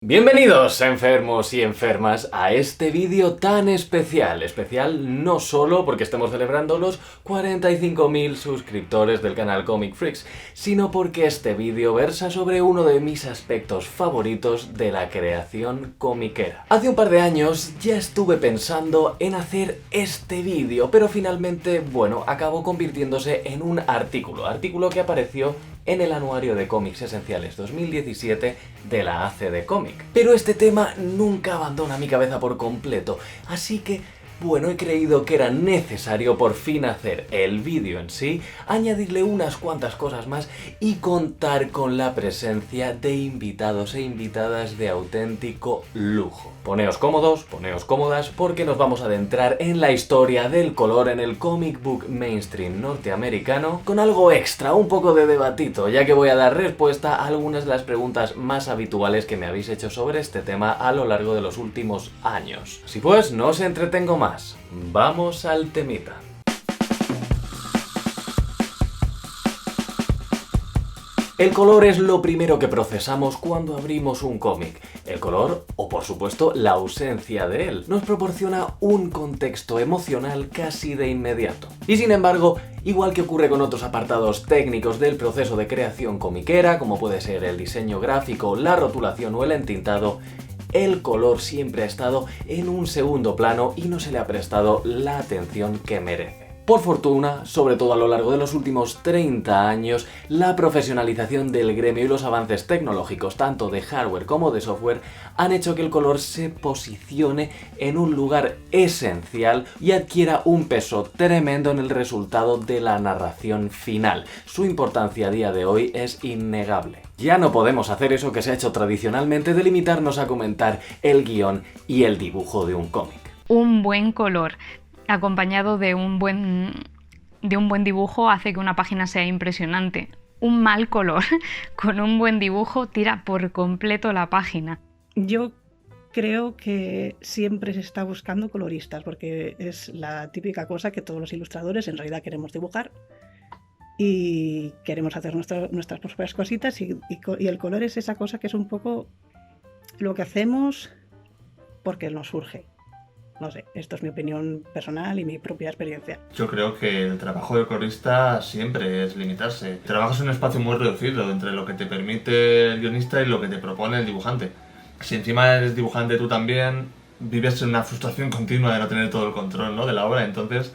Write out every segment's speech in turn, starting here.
Bienvenidos, enfermos y enfermas, a este vídeo tan especial. Especial no solo porque estemos celebrando los 45.000 suscriptores del canal Comic Freaks, sino porque este vídeo versa sobre uno de mis aspectos favoritos de la creación comiquera. Hace un par de años ya estuve pensando en hacer este vídeo, pero finalmente, acabó convirtiéndose en un artículo que apareció en el Anuario de Cómics Esenciales 2017 de la ACD Comic. Pero este tema nunca abandona mi cabeza por completo, así que he creído que era necesario por fin hacer el vídeo en sí, añadirle unas cuantas cosas más y contar con la presencia de invitados e invitadas de auténtico lujo. Poneos cómodos, poneos cómodas, porque nos vamos a adentrar en la historia del color en el comic book mainstream norteamericano con algo extra, un poco de debatito, ya que voy a dar respuesta a algunas de las preguntas más habituales que me habéis hecho sobre este tema a lo largo de los últimos años. Así pues, no os entretengo más. Vamos al temita. El color es lo primero que procesamos cuando abrimos un cómic. El color, o por supuesto la ausencia de él, nos proporciona un contexto emocional casi de inmediato. Y sin embargo, igual que ocurre con otros apartados técnicos del proceso de creación comiquera, como puede ser el diseño gráfico, la rotulación o el entintado, el color siempre ha estado en un segundo plano y no se le ha prestado la atención que merece. Por fortuna, sobre todo a lo largo de los últimos 30 años, la profesionalización del gremio y los avances tecnológicos, tanto de hardware como de software, han hecho que el color se posicione en un lugar esencial y adquiera un peso tremendo en el resultado de la narración final. Su importancia a día de hoy es innegable. Ya no podemos hacer eso que se ha hecho tradicionalmente de limitarnos a comentar el guión y el dibujo de un cómic. Un buen color acompañado de un buen dibujo hace que una página sea impresionante. Un mal color con un buen dibujo tira por completo la página. Yo creo que siempre se está buscando coloristas, porque es la típica cosa que todos los ilustradores en realidad queremos dibujar y queremos hacer nuestras propias cositas y el color es esa cosa que es un poco lo que hacemos porque nos surge. No sé, esto es mi opinión personal y mi propia experiencia. Yo creo que el trabajo de colorista siempre es limitarse. Trabajas en un espacio muy reducido entre lo que te permite el guionista y lo que te propone el dibujante. Si encima eres dibujante tú también, vives en una frustración continua de no tener todo el control, ¿no?, de la obra. Entonces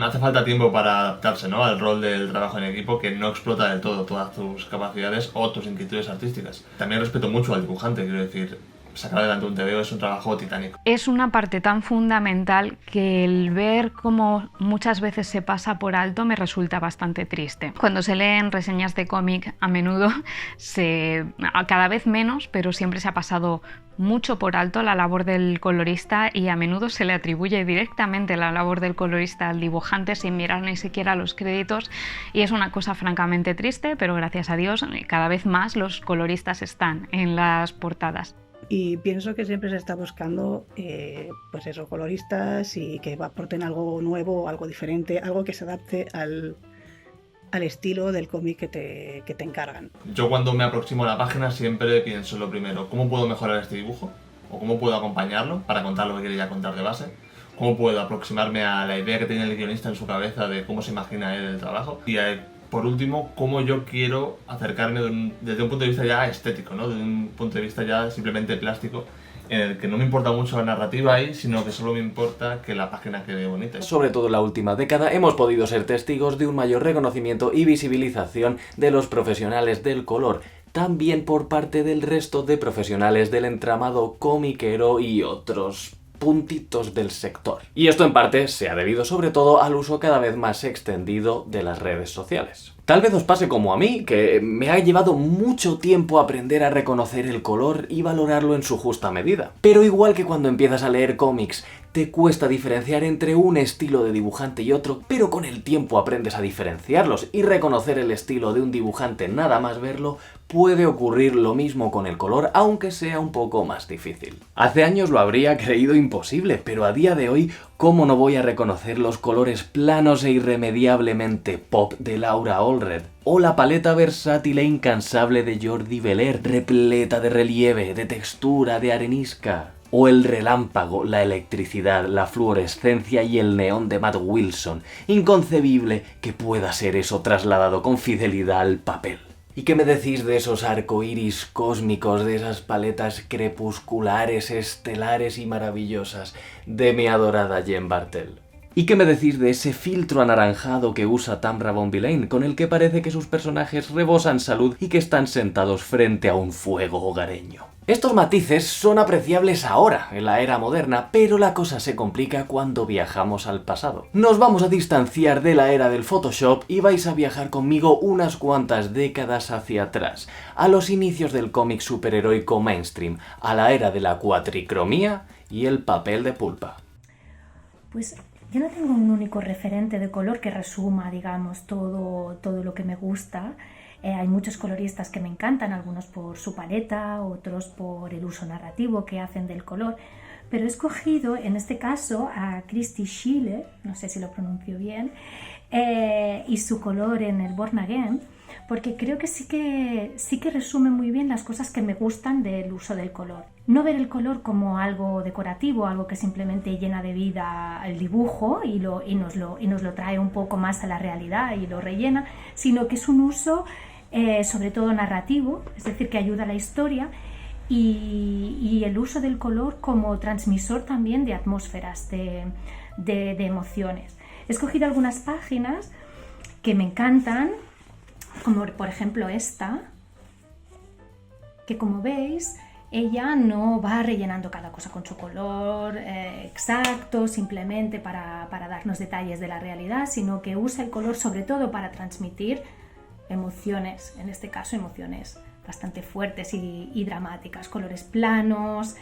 hace falta tiempo para adaptarse, ¿no?, al rol del trabajo en equipo, que no explota del todo todas tus capacidades o tus inquietudes artísticas. También respeto mucho al dibujante, quiero decir, sacar adelante un TVO es un trabajo titánico. Es una parte tan fundamental que el ver cómo muchas veces se pasa por alto me resulta bastante triste. Cuando se leen reseñas de cómic, a menudo cada vez menos, pero siempre se ha pasado mucho por alto la labor del colorista y a menudo se le atribuye directamente la labor del colorista al dibujante sin mirar ni siquiera los créditos, y es una cosa francamente triste, pero gracias a Dios cada vez más los coloristas están en las portadas. Y pienso que siempre se está buscando coloristas y que aporten algo nuevo, algo diferente, algo que se adapte al estilo del cómic que te encargan. Yo cuando me aproximo a la página siempre pienso lo primero: ¿cómo puedo mejorar este dibujo? ¿O cómo puedo acompañarlo para contar lo que quería contar de base? ¿Cómo puedo aproximarme a la idea que tiene el guionista en su cabeza de cómo se imagina él el trabajo? Y por último, cómo yo quiero acercarme desde un punto de vista ya estético, ¿no?, desde un punto de vista ya simplemente plástico, en el que no me importa mucho la narrativa ahí, sino que solo me importa que la página quede bonita. Sobre todo en la última década hemos podido ser testigos de un mayor reconocimiento y visibilización de los profesionales del color, también por parte del resto de profesionales del entramado comiquero y otros puntitos del sector. Y esto en parte se ha debido sobre todo al uso cada vez más extendido de las redes sociales. Tal vez os pase como a mí, que me ha llevado mucho tiempo aprender a reconocer el color y valorarlo en su justa medida. Pero igual que cuando empiezas a leer cómics, te cuesta diferenciar entre un estilo de dibujante y otro, pero con el tiempo aprendes a diferenciarlos y reconocer el estilo de un dibujante nada más verlo. Puede ocurrir lo mismo con el color, aunque sea un poco más difícil. Hace años lo habría creído imposible, pero a día de hoy, ¿cómo no voy a reconocer los colores planos e irremediablemente pop de Laura Allred? O la paleta versátil e incansable de Jordi Belair, repleta de relieve, de textura, de arenisca. O el relámpago, la electricidad, la fluorescencia y el neón de Matt Wilson. Inconcebible que pueda ser eso trasladado con fidelidad al papel. ¿Y qué me decís de esos arcoíris cósmicos, de esas paletas crepusculares, estelares y maravillosas de mi adorada Jen Bartel? ¿Y qué me decís de ese filtro anaranjado que usa Tamra Bonvillain, con el que parece que sus personajes rebosan salud y que están sentados frente a un fuego hogareño? Estos matices son apreciables ahora, en la era moderna, pero la cosa se complica cuando viajamos al pasado. Nos vamos a distanciar de la era del Photoshop y vais a viajar conmigo unas cuantas décadas hacia atrás, a los inicios del cómic superheroico mainstream, a la era de la cuatricromía y el papel de pulpa. Pues yo no tengo un único referente de color que resuma, digamos, todo lo que me gusta. Hay muchos coloristas que me encantan, algunos por su paleta, otros por el uso narrativo que hacen del color, pero he escogido en este caso a Christy Schiller, no sé si lo pronuncio bien, y su color en el Born Again, porque creo que sí que resume muy bien las cosas que me gustan del uso del color. No ver el color como algo decorativo, algo que simplemente llena de vida el dibujo y nos lo trae un poco más a la realidad y lo rellena, sino que es un uso sobre todo narrativo, es decir, que ayuda a la historia, y el uso del color como transmisor también de atmósferas, de emociones. He escogido algunas páginas que me encantan, como por ejemplo esta, que como veis, ella no va rellenando cada cosa con su color exacto, simplemente para darnos detalles de la realidad, sino que usa el color sobre todo para transmitir emociones, en este caso emociones bastante fuertes y dramáticas, colores planos,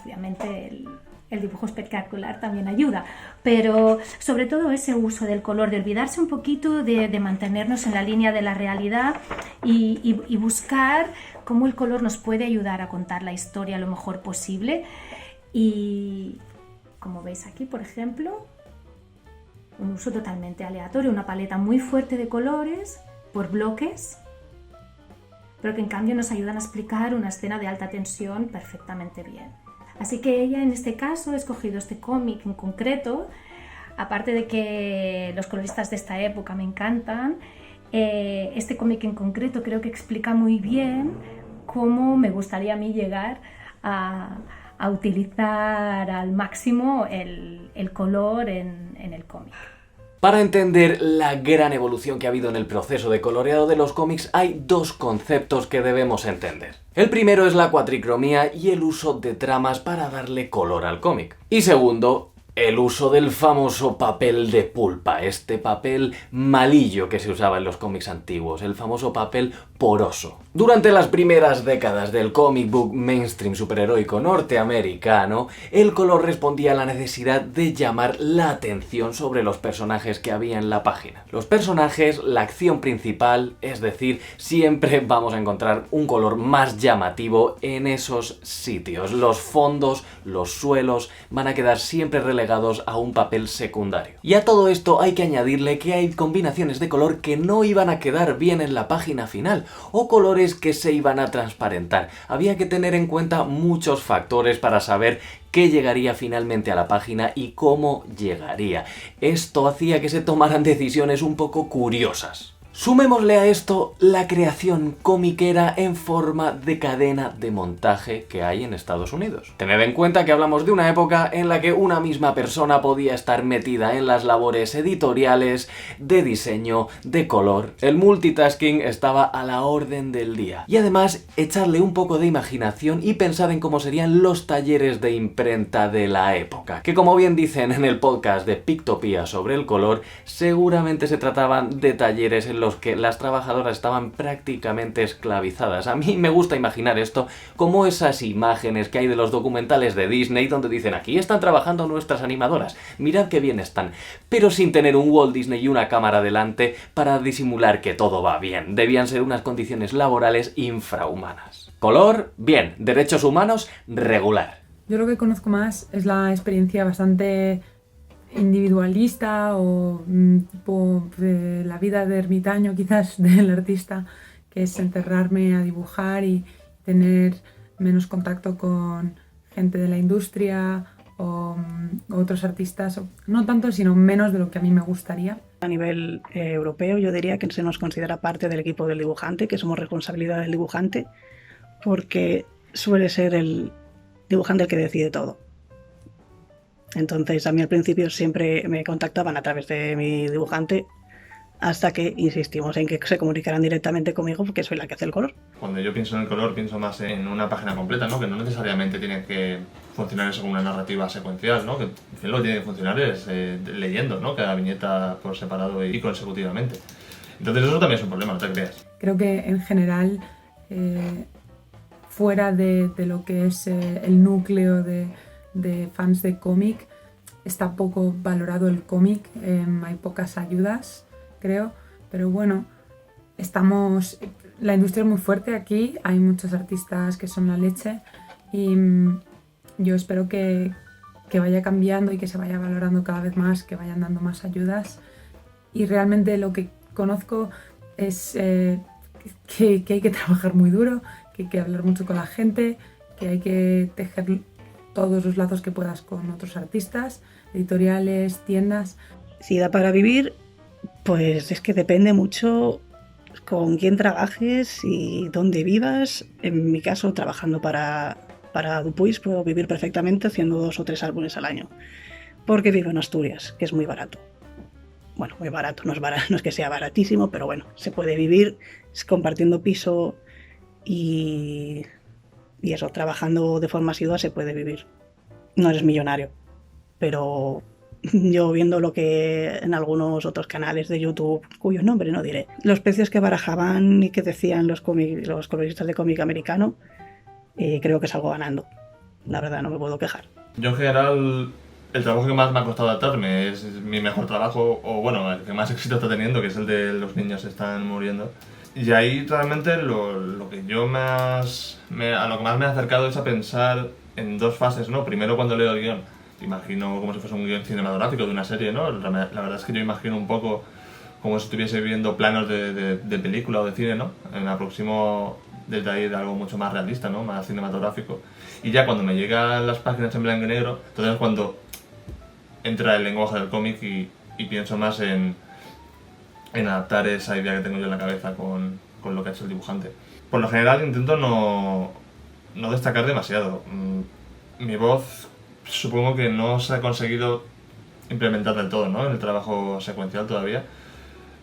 obviamente el dibujo espectacular también ayuda, pero sobre todo ese uso del color, de olvidarse un poquito de mantenernos en la línea de la realidad y buscar cómo el color nos puede ayudar a contar la historia lo mejor posible. Y como veis aquí, por ejemplo, un uso totalmente aleatorio, una paleta muy fuerte de colores por bloques, pero que en cambio nos ayudan a explicar una escena de alta tensión perfectamente bien. Así que ella en este caso ha escogido este cómic en concreto, aparte de que los coloristas de esta época me encantan, este cómic en concreto creo que explica muy bien cómo me gustaría a mí llegar a utilizar al máximo el color en el cómic. Para entender la gran evolución que ha habido en el proceso de coloreado de los cómics, hay dos conceptos que debemos entender. El primero es la cuatricromía y el uso de tramas para darle color al cómic. Y segundo, el uso del famoso papel de pulpa, este papel malillo que se usaba en los cómics antiguos, el famoso papel poroso. Durante las primeras décadas del comic book mainstream superheroico norteamericano, el color respondía a la necesidad de llamar la atención sobre los personajes que había en la página. Los personajes, la acción principal, es decir, siempre vamos a encontrar un color más llamativo en esos sitios. Los fondos, los suelos van a quedar siempre relegados a un papel secundario. Y a todo esto hay que añadirle que hay combinaciones de color que no iban a quedar bien en la página final, o colores que se iban a transparentar. Había que tener en cuenta muchos factores para saber qué llegaría finalmente a la página y cómo llegaría. Esto hacía que se tomaran decisiones un poco curiosas. Sumémosle a esto la creación comiquera en forma de cadena de montaje que hay en Estados Unidos. Tened en cuenta que hablamos de una época en la que una misma persona podía estar metida en las labores editoriales, de diseño, de color. El multitasking estaba a la orden del día. Y además, echarle un poco de imaginación y pensar en cómo serían los talleres de imprenta de la época, que como bien dicen en el podcast de Pictopía sobre el color, seguramente se trataban de talleres en los los que las trabajadoras estaban prácticamente esclavizadas. A mí me gusta imaginar esto como esas imágenes que hay de los documentales de Disney donde dicen: aquí están trabajando nuestras animadoras, mirad qué bien están, pero sin tener un Walt Disney y una cámara delante para disimular que todo va bien. Debían ser unas condiciones laborales infrahumanas. Color, bien. Derechos humanos, regular. Yo lo que conozco más es la experiencia bastante individualista o tipo de la vida de ermitaño quizás del artista, que es encerrarme a dibujar y tener menos contacto con gente de la industria o otros artistas, no tanto, sino menos de lo que a mí me gustaría. A nivel europeo yo diría que se nos considera parte del equipo del dibujante, que somos responsabilidad del dibujante, porque suele ser el dibujante el que decide todo. Entonces a mí al principio siempre me contactaban a través de mi dibujante, hasta que insistimos en que se comunicaran directamente conmigo porque soy la que hace el color. Cuando yo pienso en el color, pienso más en una página completa, ¿no? Que no necesariamente tiene que funcionar eso como una narrativa secuencial, ¿no? Que lo que tiene que funcionar es leyendo, ¿no? Cada viñeta por separado y consecutivamente. Entonces eso también es un problema, no te creas. Creo que en general, fuera de lo que es el núcleo de fans de cómic, está poco valorado el cómic, hay pocas ayudas, creo, pero bueno, la industria es muy fuerte aquí, hay muchos artistas que son la leche y yo espero que vaya cambiando y que se vaya valorando cada vez más, que vayan dando más ayudas, y realmente lo que conozco es que hay que trabajar muy duro, que hay que hablar mucho con la gente, que hay que tejer todos los lazos que puedas con otros artistas, editoriales, tiendas. Si da para vivir, pues es que depende mucho con quién trabajes y dónde vivas. En mi caso, trabajando para Dupuis, puedo vivir perfectamente haciendo 2 o 3 álbumes al año, porque vivo en Asturias, que es muy barato. Bueno, muy barato, no es que sea baratísimo, pero bueno, se puede vivir compartiendo piso y eso, trabajando de forma asidua se puede vivir. No eres millonario, pero yo viendo lo que en algunos otros canales de YouTube, cuyo nombre no diré, los precios que barajaban y que decían los coloristas de cómic americano, creo que salgo ganando. La verdad, no me puedo quejar. Yo en general, el trabajo que más me ha costado adaptarme es mi mejor trabajo, o bueno, el que más éxito está teniendo, que es el de Los niños están muriendo. Y ahí realmente lo que yo a lo que más me he acercado es a pensar en 2 fases, ¿no? Primero, cuando leo el guión, imagino como si fuese un guión cinematográfico de una serie, ¿no? La verdad es que yo imagino un poco como si estuviese viendo planos de película o de cine, ¿no? Me aproximo desde ahí de algo mucho más realista, ¿no? Más cinematográfico. Y ya cuando me llegan las páginas en blanco y negro, entonces es cuando entra el lenguaje del cómic y pienso más en adaptar esa idea que tengo yo en la cabeza con lo que ha hecho el dibujante. Por lo general intento no destacar demasiado. Mi voz supongo que no se ha conseguido implementar del todo, ¿no? En el trabajo secuencial todavía.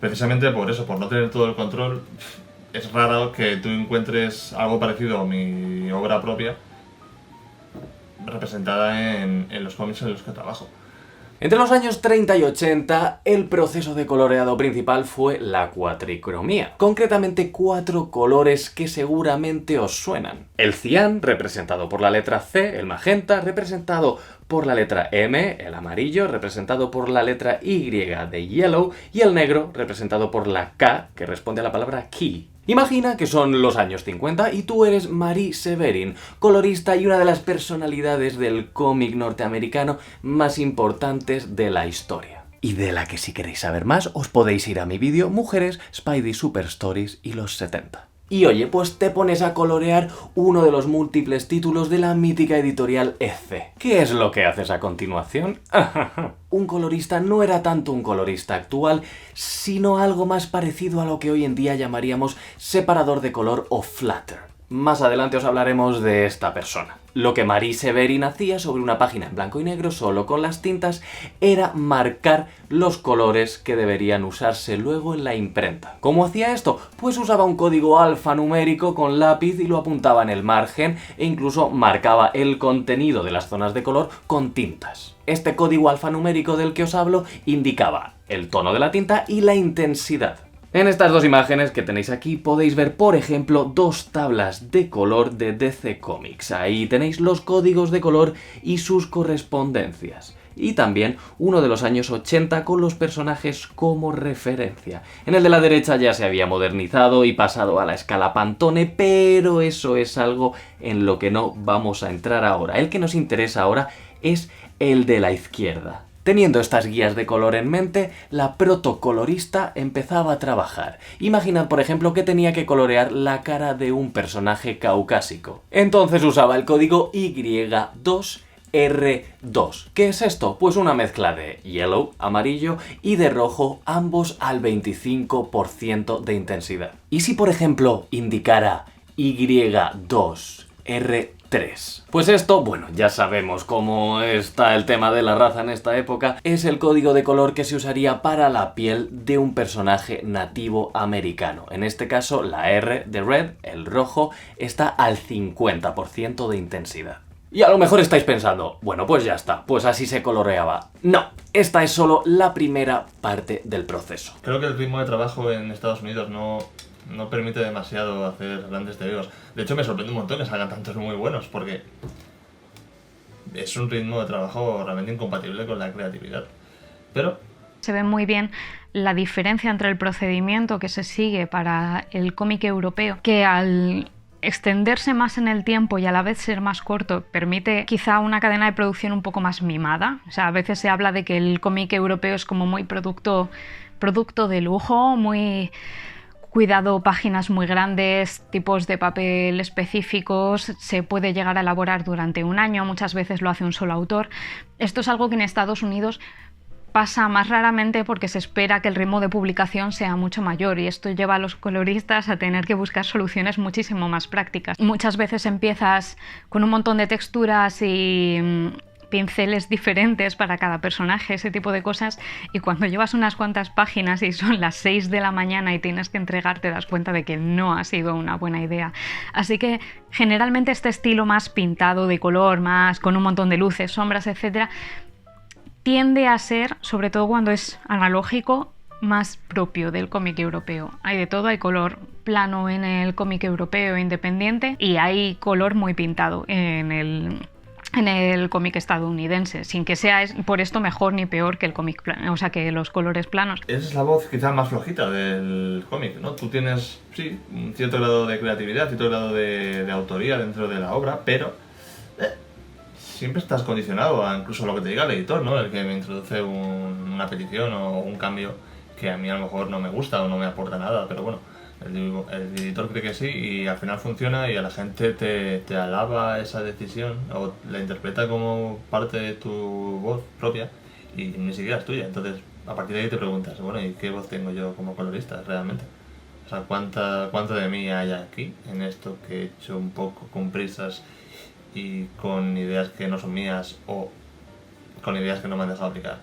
Precisamente por eso, por no tener todo el control, es raro que tú encuentres algo parecido a mi obra propia representada en los cómics en los que trabajo. Entre los años 30 y 80, el proceso de coloreado principal fue la cuatricromía, concretamente 4 colores que seguramente os suenan. El cian, representado por la letra C, el magenta, representado por la letra M, el amarillo, representado por la letra Y de yellow, y el negro, representado por la K, que responde a la palabra key. Imagina que son los años 50 y tú eres Marie Severin, colorista y una de las personalidades del cómic norteamericano más importantes de la historia. Y de la que si queréis saber más os podéis ir a mi vídeo Mujeres, Spidey Super Stories y los 70. Y oye, pues te pones a colorear uno de los múltiples títulos de la mítica editorial EC. ¿Qué es lo que haces a continuación? Un colorista no era tanto un colorista actual, sino algo más parecido a lo que hoy en día llamaríamos separador de color o flatter. Más adelante os hablaremos de esta persona. Lo que Marie Severin hacía sobre una página en blanco y negro solo con las tintas era marcar los colores que deberían usarse luego en la imprenta. ¿Cómo hacía esto? Pues usaba un código alfanumérico con lápiz y lo apuntaba en el margen e incluso marcaba el contenido de las zonas de color con tintas. Este código alfanumérico del que os hablo indicaba el tono de la tinta y la intensidad. En estas dos imágenes que tenéis aquí podéis ver, por ejemplo, dos tablas de color de DC Comics. Ahí tenéis los códigos de color y sus correspondencias. Y también uno de los años 80 con los personajes como referencia. En el de la derecha ya se había modernizado y pasado a la escala Pantone, pero eso es algo en lo que no vamos a entrar ahora. El que nos interesa ahora es el de la izquierda. Teniendo estas guías de color en mente, la protocolorista empezaba a trabajar. Imaginad, por ejemplo, que tenía que colorear la cara de un personaje caucásico. Entonces usaba el código Y2R2. ¿Qué es esto? Pues una mezcla de yellow, amarillo, y de rojo, ambos al 25% de intensidad. ¿Y si, por ejemplo, indicara Y2R3? Pues esto, bueno, ya sabemos cómo está el tema de la raza en esta época, es el código de color que se usaría para la piel de un personaje nativo americano. En este caso, la R de red, el rojo, está al 50% de intensidad. Y a lo mejor estáis pensando, bueno, pues ya está, pues así se coloreaba. No, esta es solo la primera parte del proceso. Creo que el ritmo de trabajo en Estados Unidos no permite demasiado hacer grandes TVOs. De hecho, me sorprende un montón que salgan tantos muy buenos, porque es un ritmo de trabajo realmente incompatible con la creatividad. Pero se ve muy bien la diferencia entre el procedimiento que se sigue para el cómic europeo, que al extenderse más en el tiempo y a la vez ser más corto permite quizá una cadena de producción un poco más mimada. O sea, a veces se habla de que el cómic europeo es como muy producto de lujo, muy cuidado, páginas muy grandes, tipos de papel específicos, se puede llegar a elaborar durante un año, muchas veces lo hace un solo autor. Esto es algo que en Estados Unidos pasa más raramente porque se espera que el ritmo de publicación sea mucho mayor y esto lleva a los coloristas a tener que buscar soluciones muchísimo más prácticas. Muchas veces empiezas con un montón de texturas y pinceles diferentes para cada personaje, ese tipo de cosas, y cuando llevas unas cuantas páginas y son las 6 de la mañana y tienes que entregar, te das cuenta de que no ha sido una buena idea. Así que generalmente este estilo más pintado de color, más con un montón de luces, sombras, etcétera, tiende a ser, sobre todo cuando es analógico, más propio del cómic europeo. Hay de todo, hay color plano en el cómic europeo independiente y hay color muy pintado en el cómic estadounidense, sin que sea por esto mejor ni peor que el cómic plano, o sea, que los colores planos. Esa es la voz quizá más flojita del cómic, ¿no? Tú tienes, sí, un cierto grado de creatividad, cierto grado de autoría dentro de la obra, pero siempre estás condicionado a incluso lo que te diga el editor, ¿no? El que me introduce una petición o un cambio que a mí a lo mejor no me gusta o no me aporta nada, pero bueno, el editor cree que sí y al final funciona y a la gente te alaba esa decisión o la interpreta como parte de tu voz propia y ni siquiera es tuya. Entonces, a partir de ahí te preguntas, bueno, ¿y qué voz tengo yo como colorista realmente? O sea, ¿cuánto de mí hay aquí en esto que he hecho un poco con prisas y con ideas que no son mías o con ideas que no me han dejado aplicar?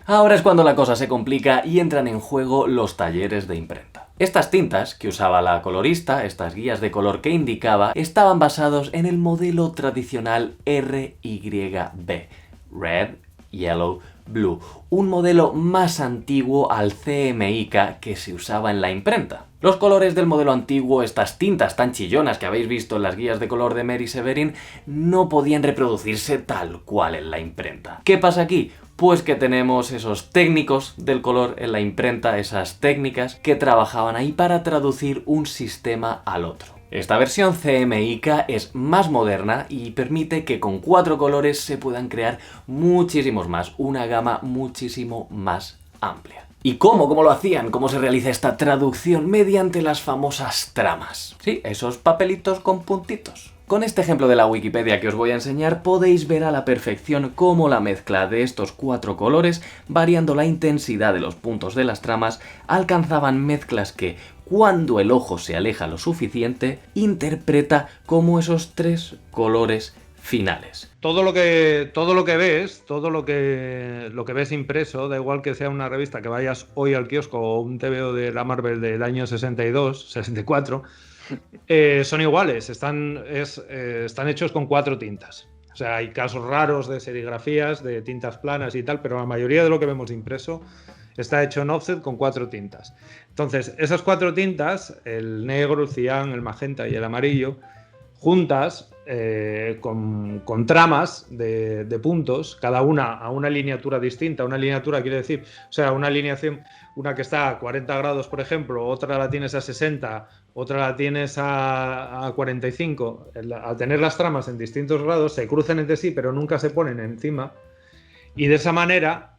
Ahora es cuando la cosa se complica y entran en juego los talleres de imprenta. Estas tintas que usaba la colorista, estas guías de color que indicaba, estaban basados en el modelo tradicional RYB, Red, Yellow, Blue, un modelo más antiguo al CMYK que se usaba en la imprenta. Los colores del modelo antiguo, estas tintas tan chillonas que habéis visto en las guías de color de Mary Severin, no podían reproducirse tal cual en la imprenta. ¿Qué pasa aquí? Pues que tenemos esos técnicos del color en la imprenta, esas técnicas que trabajaban ahí para traducir un sistema al otro. Esta versión CMYK es más moderna y permite que con 4 colores se puedan crear muchísimos más, una gama muchísimo más amplia. ¿Y cómo? ¿Cómo lo hacían? ¿Cómo se realiza esta traducción? Mediante las famosas tramas. Sí, esos papelitos con puntitos. Con este ejemplo de la Wikipedia que os voy a enseñar podéis ver a la perfección cómo la mezcla de estos 4 colores, variando la intensidad de los puntos de las tramas, alcanzaban mezclas que, cuando el ojo se aleja lo suficiente, interpreta como esos 3 colores finales. Todo lo que ves, todo lo que ves impreso, da igual que sea una revista que vayas hoy al kiosco o un TVO de la Marvel del año 62, 64, son iguales, están hechos con 4 tintas. O sea, hay casos raros de serigrafías, de tintas planas y tal, pero la mayoría de lo que vemos impreso está hecho en offset con 4 tintas. Entonces, esas 4 tintas, el negro, el cian, el magenta y el amarillo, juntas con tramas de puntos, cada una a una lineatura distinta. Una lineatura quiere decir, o sea, una alineación, una que está a 40 grados, por ejemplo, otra la tienes a 60, otra la tienes a 45. Al tener las tramas en distintos grados, se cruzan entre sí, pero nunca se ponen encima. Y de esa manera,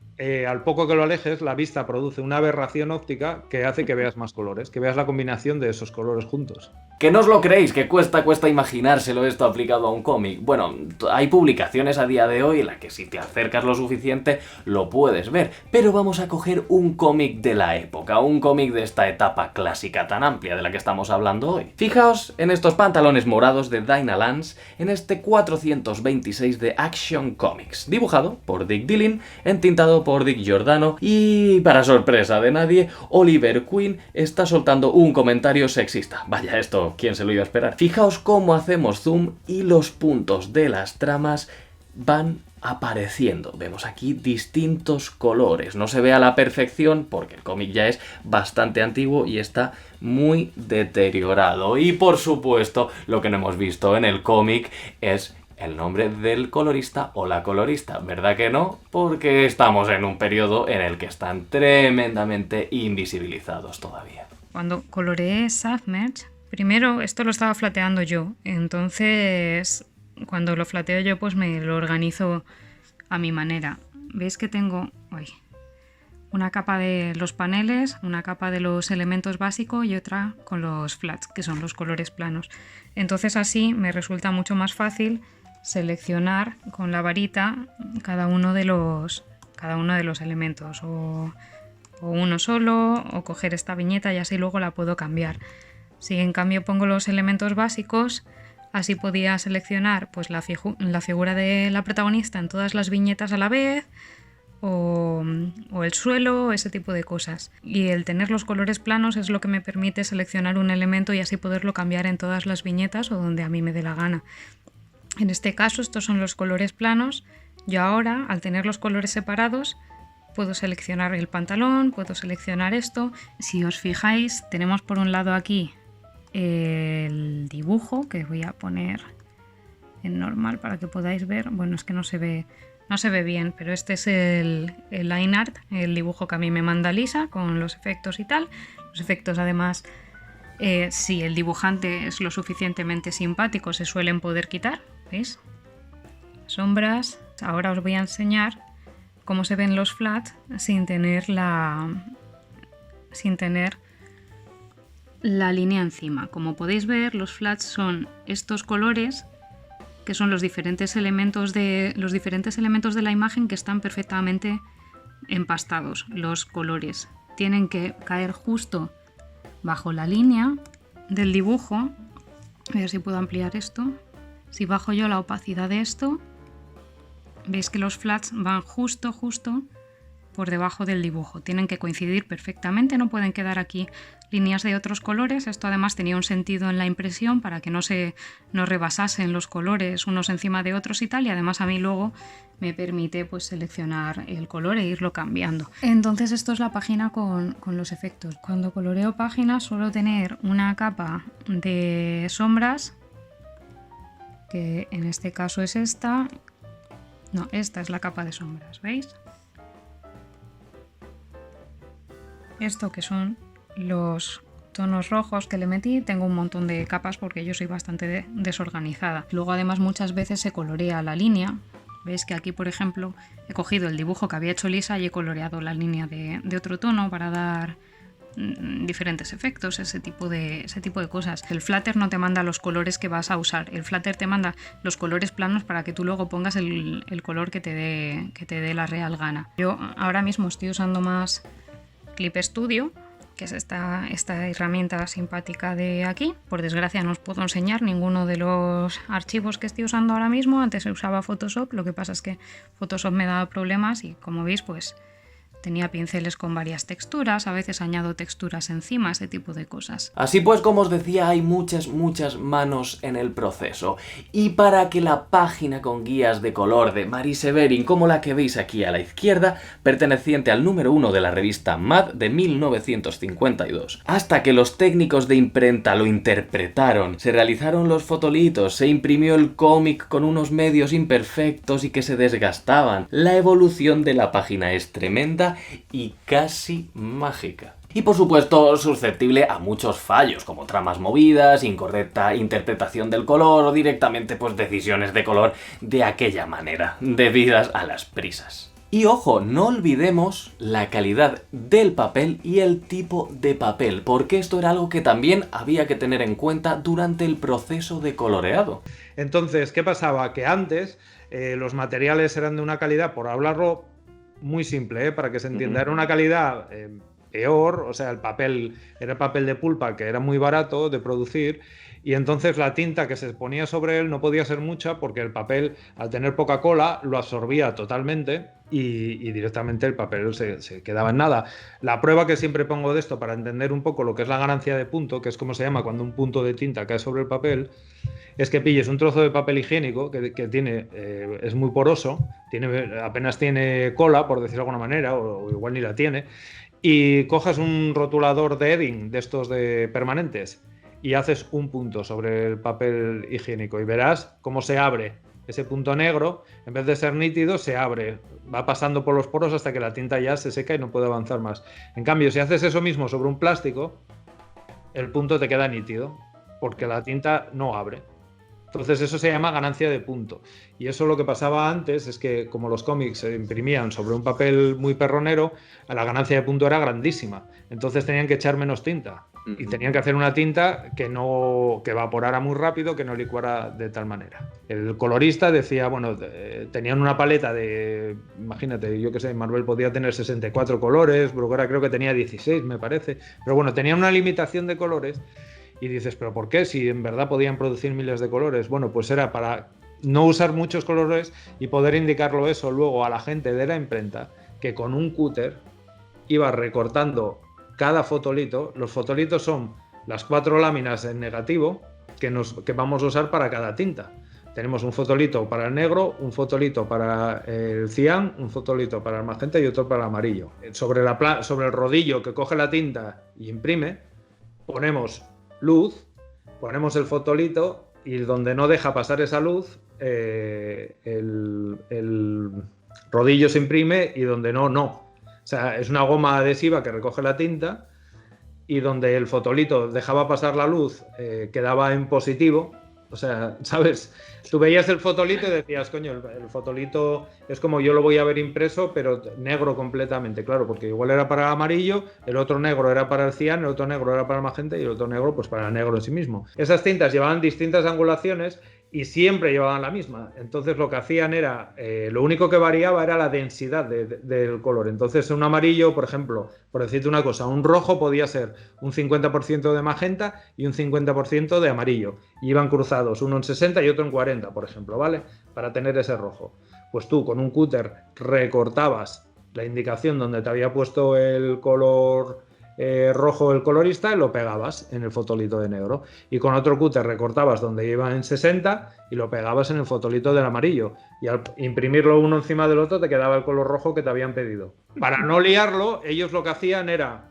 al poco que lo alejes, la vista produce una aberración óptica que hace que veas más colores, que veas la combinación de esos colores juntos. Que no os lo creéis, que cuesta imaginárselo esto aplicado a un cómic. Bueno, hay publicaciones a día de hoy en las que si te acercas lo suficiente lo puedes ver, pero vamos a coger un cómic de la época, un cómic de esta etapa clásica tan amplia de la que estamos hablando hoy. Fijaos en estos pantalones morados de Dinah Lance, en este 426 de Action Comics, dibujado por Dick Dillin, entintado por Dick Giordano y, para sorpresa de nadie, Oliver Queen está soltando un comentario sexista. Vaya, esto, ¿quién se lo iba a esperar? Fijaos cómo hacemos zoom y los puntos de las tramas van apareciendo. Vemos aquí distintos colores. No se ve a la perfección porque el cómic ya es bastante antiguo y está muy deteriorado. Y por supuesto, lo que no hemos visto en el cómic es el nombre del colorista o la colorista, ¿verdad que no? Porque estamos en un periodo en el que están tremendamente invisibilizados todavía. Cuando coloreé Submerge, primero esto lo estaba flateando yo, entonces cuando lo flateo yo pues me lo organizo a mi manera. ¿Veis que tengo una capa de los paneles, una capa de los elementos básicos y otra con los flats, que son los colores planos? Entonces así me resulta mucho más fácil seleccionar con la varita cada uno de los elementos, o uno solo, o coger esta viñeta y así luego la puedo cambiar. Si en cambio pongo los elementos básicos, así podía seleccionar pues la figura de la protagonista en todas las viñetas a la vez, o el suelo, ese tipo de cosas. Y el tener los colores planos es lo que me permite seleccionar un elemento y así poderlo cambiar en todas las viñetas o donde a mí me dé la gana. En este caso estos son los colores planos. Yo ahora, al tener los colores separados, puedo seleccionar el pantalón, puedo seleccionar esto. Si os fijáis, tenemos por un lado aquí el dibujo, que voy a poner en normal para que podáis ver. Bueno, es que no se ve bien, pero este es el line art, el dibujo que a mí me manda Lisa con los efectos y tal. Los efectos, además, si el dibujante es lo suficientemente simpático, se suelen poder quitar, ¿veis? Sombras. Ahora os voy a enseñar cómo se ven los flats sin tener la línea encima. Como podéis ver, los flats son estos colores, que son los diferentes elementos de la imagen que están perfectamente empastados. Los colores tienen que caer justo bajo la línea del dibujo. A ver si puedo ampliar esto. Si bajo yo la opacidad de esto, veis que los flats van justo por debajo del dibujo. Tienen que coincidir perfectamente, no pueden quedar aquí líneas de otros colores. Esto además tenía un sentido en la impresión para que no rebasasen los colores unos encima de otros y tal, y además a mí luego me permite pues seleccionar el color e irlo cambiando. Entonces esto es la página con los efectos. Cuando coloreo páginas suelo tener una capa de sombras, que en este caso es esta. No, esta es la capa de sombras, ¿veis? Esto que son los tonos rojos que le metí, tengo un montón de capas porque yo soy bastante desorganizada. Luego además muchas veces se colorea la línea. Veis que aquí, por ejemplo, he cogido el dibujo que había hecho Lisa y he coloreado la línea de otro tono para dar diferentes efectos, ese tipo de cosas. El Flutter no te manda los colores que vas a usar, el Flutter te manda los colores planos para que tú luego pongas el color que te dé la real gana. Yo ahora mismo estoy usando más Clip Studio, que es esta herramienta simpática de aquí. Por desgracia no os puedo enseñar ninguno de los archivos que estoy usando ahora mismo. Antes se usaba Photoshop, lo que pasa es que Photoshop me daba problemas y, como veis, pues Tenía pinceles con varias texturas, a veces añado texturas encima, ese tipo de cosas. Así pues, como os decía, hay muchas manos en el proceso. Y para que la página con guías de color de Marie Severin, como la que veis aquí a la izquierda, perteneciente al número 1 de la revista Mad de 1952, hasta que los técnicos de imprenta lo interpretaron, se realizaron los fotolitos, se imprimió el cómic con unos medios imperfectos y que se desgastaban, la evolución de la página es tremenda y casi mágica. Y por supuesto susceptible a muchos fallos, como tramas movidas, incorrecta interpretación del color o directamente pues decisiones de color de aquella manera, debidas a las prisas. Y ojo, no olvidemos la calidad del papel y el tipo de papel, porque esto era algo que también había que tener en cuenta durante el proceso de coloreado. Entonces, ¿qué pasaba? Que antes los materiales eran de una calidad, por hablarlo muy simple, para que se entienda, era una calidad peor, o sea, el papel era papel de pulpa que era muy barato de producir, y entonces la tinta que se ponía sobre él no podía ser mucha porque el papel, al tener poca cola, lo absorbía totalmente y directamente el papel se quedaba en nada. La prueba que siempre pongo de esto para entender un poco lo que es la ganancia de punto, que es como se llama cuando un punto de tinta cae sobre el papel, es que pilles un trozo de papel higiénico que tiene, es muy poroso, apenas tiene cola, por decirlo de alguna manera, o igual ni la tiene, y cojas un rotulador de edding de estos de permanentes y haces un punto sobre el papel higiénico y verás cómo se abre ese punto negro, en vez de ser nítido, se abre, va pasando por los poros hasta que la tinta ya se seca y no puede avanzar más. En cambio, si haces eso mismo sobre un plástico, el punto te queda nítido, porque la tinta no abre. Entonces eso se llama ganancia de punto. Y eso lo que pasaba antes es que como los cómics se imprimían sobre un papel muy perronero, la ganancia de punto era grandísima. Entonces tenían que echar menos tinta. Y tenían que hacer una tinta que evaporara muy rápido, que no licuara de tal manera. El colorista decía, bueno, tenían una paleta de, imagínate, yo qué sé, Marvel podía tener 64 colores, Bruguera creo que tenía 16, me parece. Pero bueno, tenían una limitación de colores. Y dices, ¿pero por qué? Si en verdad podían producir miles de colores. Bueno, pues era para no usar muchos colores y poder indicarlo eso luego a la gente de la imprenta, que con un cúter iba recortando cada fotolito. Los fotolitos son las 4 láminas en negativo que vamos a usar para cada tinta. Tenemos un fotolito para el negro, un fotolito para el cian, un fotolito para el magenta y otro para el amarillo. Sobre el rodillo que coge la tinta y imprime, ponemos luz, ponemos el fotolito y donde no deja pasar esa luz, el rodillo se imprime y donde no. O sea, es una goma adhesiva que recoge la tinta y donde el fotolito dejaba pasar la luz quedaba en positivo. O sea, ¿sabes? Tú veías el fotolito y decías, coño, el fotolito es como yo lo voy a ver impreso, pero negro completamente, claro, porque igual era para el amarillo, el otro negro era para el cian, el otro negro era para el magenta y el otro negro pues para el negro en sí mismo. Esas tintas llevaban distintas angulaciones y siempre llevaban la misma. Entonces lo que hacían era, lo único que variaba era la densidad del color. Entonces un amarillo, por ejemplo, por decirte una cosa, un rojo podía ser un 50% de magenta y un 50% de amarillo. Y iban cruzados, uno en 60 y otro en 40, por ejemplo, ¿vale? Para tener ese rojo. Pues tú con un cúter recortabas la indicación donde te había puesto el color rojo el colorista y lo pegabas en el fotolito de negro, y con otro cúter recortabas donde iba en 60 y lo pegabas en el fotolito del amarillo, y al imprimirlo uno encima del otro te quedaba el color rojo que te habían pedido. Para no liarlo, ellos lo que hacían era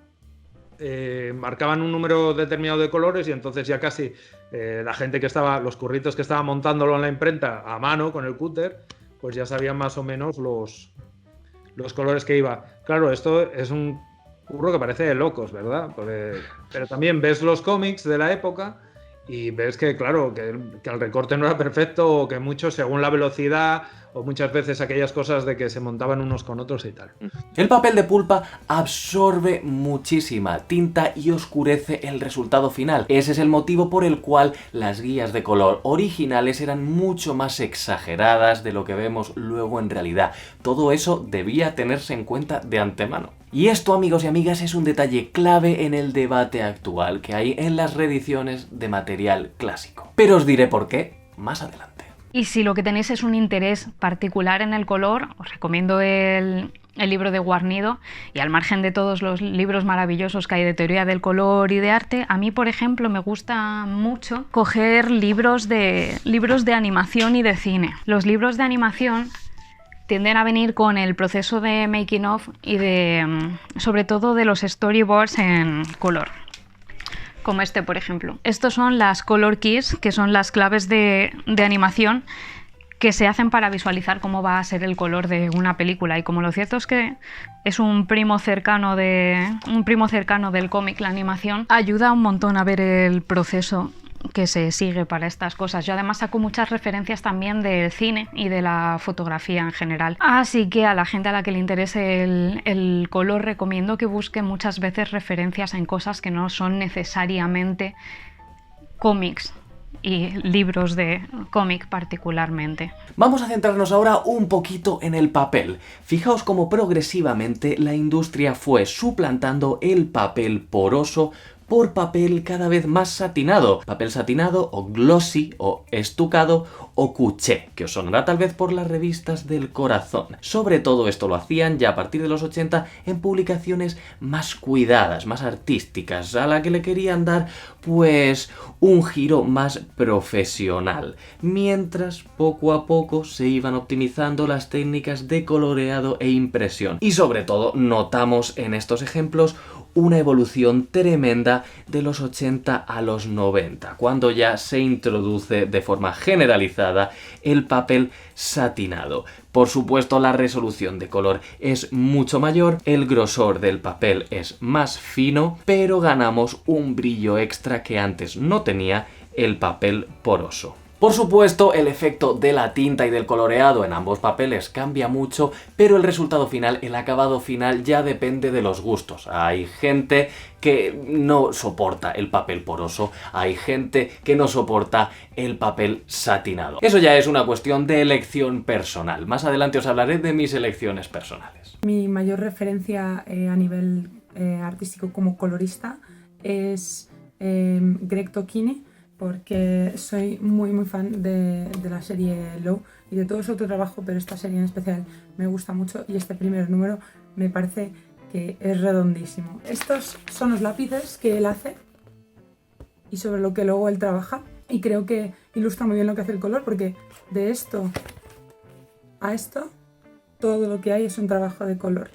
marcaban un número determinado de colores y entonces ya casi la gente que estaba, los curritos que estaban montándolo en la imprenta a mano con el cúter, pues ya sabían más o menos los colores que iba. Claro, esto es un curro que parece de locos, ¿verdad? Pero también ves los cómics de la época y ves que, claro, que el recorte no era perfecto, o que muchos, según la velocidad, o muchas veces aquellas cosas de que se montaban unos con otros y tal. El papel de pulpa absorbe muchísima tinta y oscurece el resultado final. Ese es el motivo por el cual las guías de color originales eran mucho más exageradas de lo que vemos luego en realidad. Todo eso debía tenerse en cuenta de antemano. Y esto, amigos y amigas, es un detalle clave en el debate actual que hay en las reediciones de material clásico. Pero os diré por qué más adelante. Y si lo que tenéis es un interés particular en el color, os recomiendo el el libro de Guarnido, y al margen de todos los libros maravillosos que hay de teoría del color y de arte, a mí, por ejemplo, me gusta mucho coger libros de animación y de cine. Los libros de animación tienden a venir con el proceso de making of y sobre todo de los storyboards en color, como este, por ejemplo. Estos son las color keys, que son las claves de animación que se hacen para visualizar cómo va a ser el color de una película, y como lo cierto es que es un primo cercano del cómic, la animación, ayuda un montón a ver el proceso que se sigue para estas cosas. Yo además saco muchas referencias también del cine y de la fotografía en general. Así que a la gente a la que le interese el color recomiendo que busque muchas veces referencias en cosas que no son necesariamente cómics y libros de cómic particularmente. Vamos a centrarnos ahora un poquito en el papel. Fijaos cómo progresivamente la industria fue suplantando el papel poroso por papel cada vez más satinado. Papel satinado o glossy o estucado o cuché, que os sonará tal vez por las revistas del corazón. Sobre todo esto lo hacían ya a partir de los 80 en publicaciones más cuidadas, más artísticas, a la que le querían dar pues un giro más profesional. Mientras poco a poco se iban optimizando las técnicas de coloreado e impresión. Y sobre todo notamos en estos ejemplos una evolución tremenda de los 80 a los 90, cuando ya se introduce de forma generalizada el papel satinado. Por supuesto, la resolución de color es mucho mayor, el grosor del papel es más fino, pero ganamos un brillo extra que antes no tenía el papel poroso. Por supuesto, el efecto de la tinta y del coloreado en ambos papeles cambia mucho, pero el resultado final, el acabado final, ya depende de los gustos. Hay gente que no soporta el papel poroso, hay gente que no soporta el papel satinado. Eso ya es una cuestión de elección personal. Más adelante os hablaré de mis elecciones personales. Mi mayor referencia a nivel artístico como colorista es Greg Tocchini, porque soy muy fan de la serie Low y de todo su otro trabajo, pero esta serie en especial me gusta mucho y este primer número me parece que es redondísimo. Estos son los lápices que él hace y sobre lo que luego él trabaja, y creo que ilustra muy bien lo que hace el color, porque de esto a esto todo lo que hay es un trabajo de color.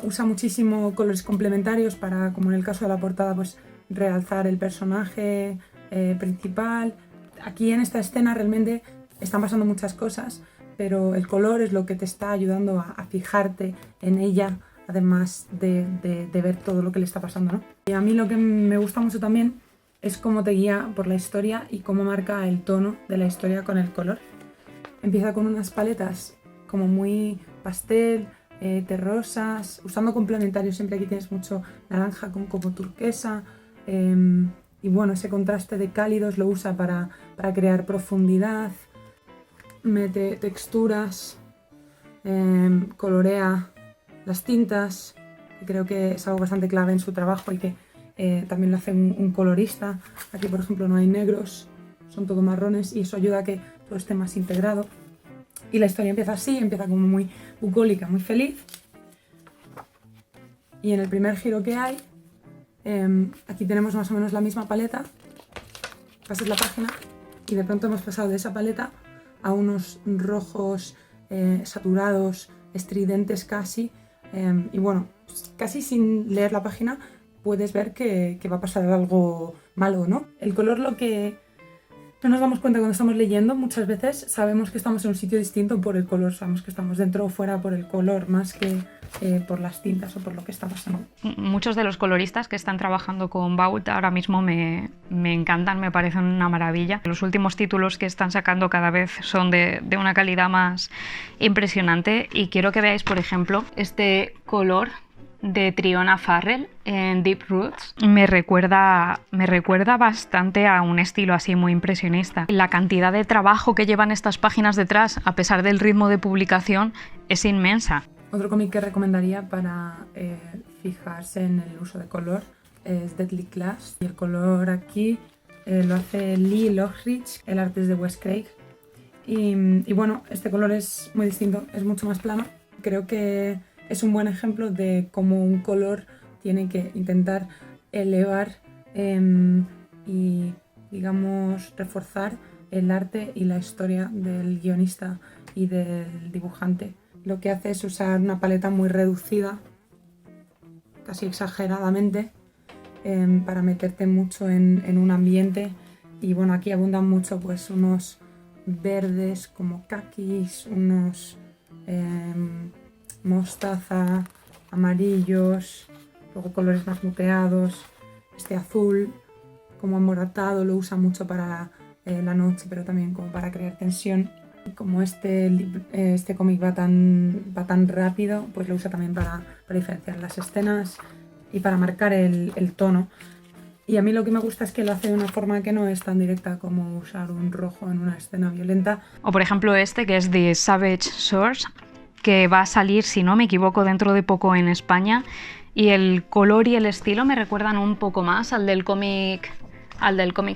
Usa muchísimo colores complementarios para, como en el caso de la portada, pues realzar el personaje principal. Aquí en esta escena realmente están pasando muchas cosas, pero el color es lo que te está ayudando a fijarte en ella, además de ver todo lo que le está pasando, ¿no? Y a mí lo que me gusta mucho también es cómo te guía por la historia y cómo marca el tono de la historia con el color. Empieza con unas paletas como muy pastel, terrosas, usando complementarios. Siempre aquí tienes mucho naranja como turquesa, y bueno, ese contraste de cálidos lo usa para crear profundidad, mete texturas, colorea las tintas, que creo que es algo bastante clave en su trabajo y que también lo hace un colorista. Aquí, por ejemplo, no hay negros, son todo marrones, y eso ayuda a que todo esté más integrado. Y la historia empieza así, empieza como muy bucólica, muy feliz. Y en el primer giro que hay, aquí tenemos más o menos la misma paleta, pasas la página y de pronto hemos pasado de esa paleta a unos rojos saturados, estridentes casi, y bueno, casi sin leer la página puedes ver que va a pasar algo malo, ¿no? El color, lo que no nos damos cuenta cuando estamos leyendo, muchas veces sabemos que estamos en un sitio distinto por el color, sabemos que estamos dentro o fuera por el color, más que por las tintas o por lo que está pasando. Muchos de los coloristas que están trabajando con Baut ahora mismo me encantan, me parecen una maravilla. Los últimos títulos que están sacando cada vez son de una calidad más impresionante, y quiero que veáis, por ejemplo, este color de Triona Farrell en Deep Roots. Me recuerda bastante a un estilo así muy impresionista. La cantidad de trabajo que llevan estas páginas detrás, a pesar del ritmo de publicación, es inmensa. Otro cómic que recomendaría para fijarse en el uso de color es Deadly Class. Y el color aquí lo hace Lee Lockridge, el arte es de Wes Craig. Y bueno, este color es muy distinto, es mucho más plano. Creo que es un buen ejemplo de cómo un color tiene que intentar elevar y, digamos, reforzar el arte y la historia del guionista y del dibujante. Lo que hace es usar una paleta muy reducida, casi exageradamente, para meterte mucho en un ambiente. Y bueno, aquí abundan mucho pues unos verdes como kakis, unos mostaza, amarillos, luego colores más moteados, este azul como amoratado lo usa mucho para la noche, pero también como para crear tensión. Y como este cómic va tan rápido, pues lo usa también para diferenciar las escenas y para marcar el tono. Y a mí lo que me gusta es que lo hace de una forma que no es tan directa como usar un rojo en una escena violenta. O por ejemplo este, que es de Savage Source, que va a salir, si no me equivoco, dentro de poco en España. Y el color y el estilo me recuerdan un poco más al del cómic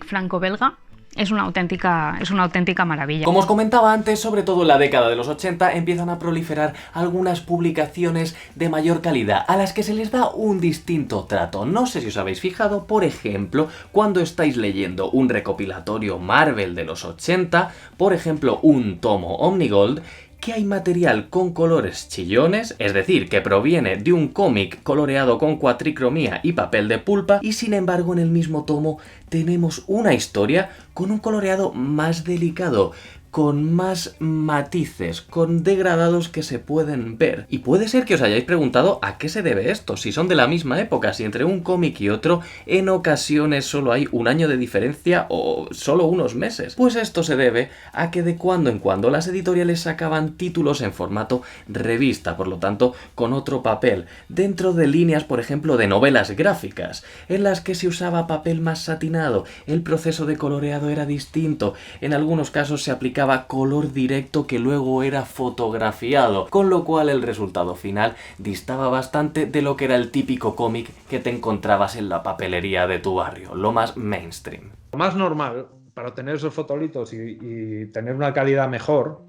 franco-belga. Es una auténtica maravilla. Como os comentaba antes, sobre todo en la década de los 80 empiezan a proliferar algunas publicaciones de mayor calidad, a las que se les da un distinto trato. No sé si os habéis fijado, por ejemplo, cuando estáis leyendo un recopilatorio Marvel de los 80, por ejemplo, un tomo Omnigold, que hay material con colores chillones, es decir, que proviene de un cómic coloreado con cuatricromía y papel de pulpa, y sin embargo en el mismo tomo tenemos una historia con un coloreado más delicado, con más matices, con degradados que se pueden ver. Y puede ser que os hayáis preguntado a qué se debe esto, si son de la misma época, si entre un cómic y otro en ocasiones solo hay un año de diferencia o solo unos meses. Pues esto se debe a que de cuando en cuando las editoriales sacaban títulos en formato revista, por lo tanto con otro papel, dentro de líneas, por ejemplo, de novelas gráficas, en las que se usaba papel más satinado, el proceso de coloreado era distinto, en algunos casos se aplicaba color directo que luego era fotografiado, con lo cual el resultado final distaba bastante de lo que era el típico cómic que te encontrabas en la papelería de tu barrio, lo más mainstream. Lo más normal para obtener esos fotolitos y tener una calidad mejor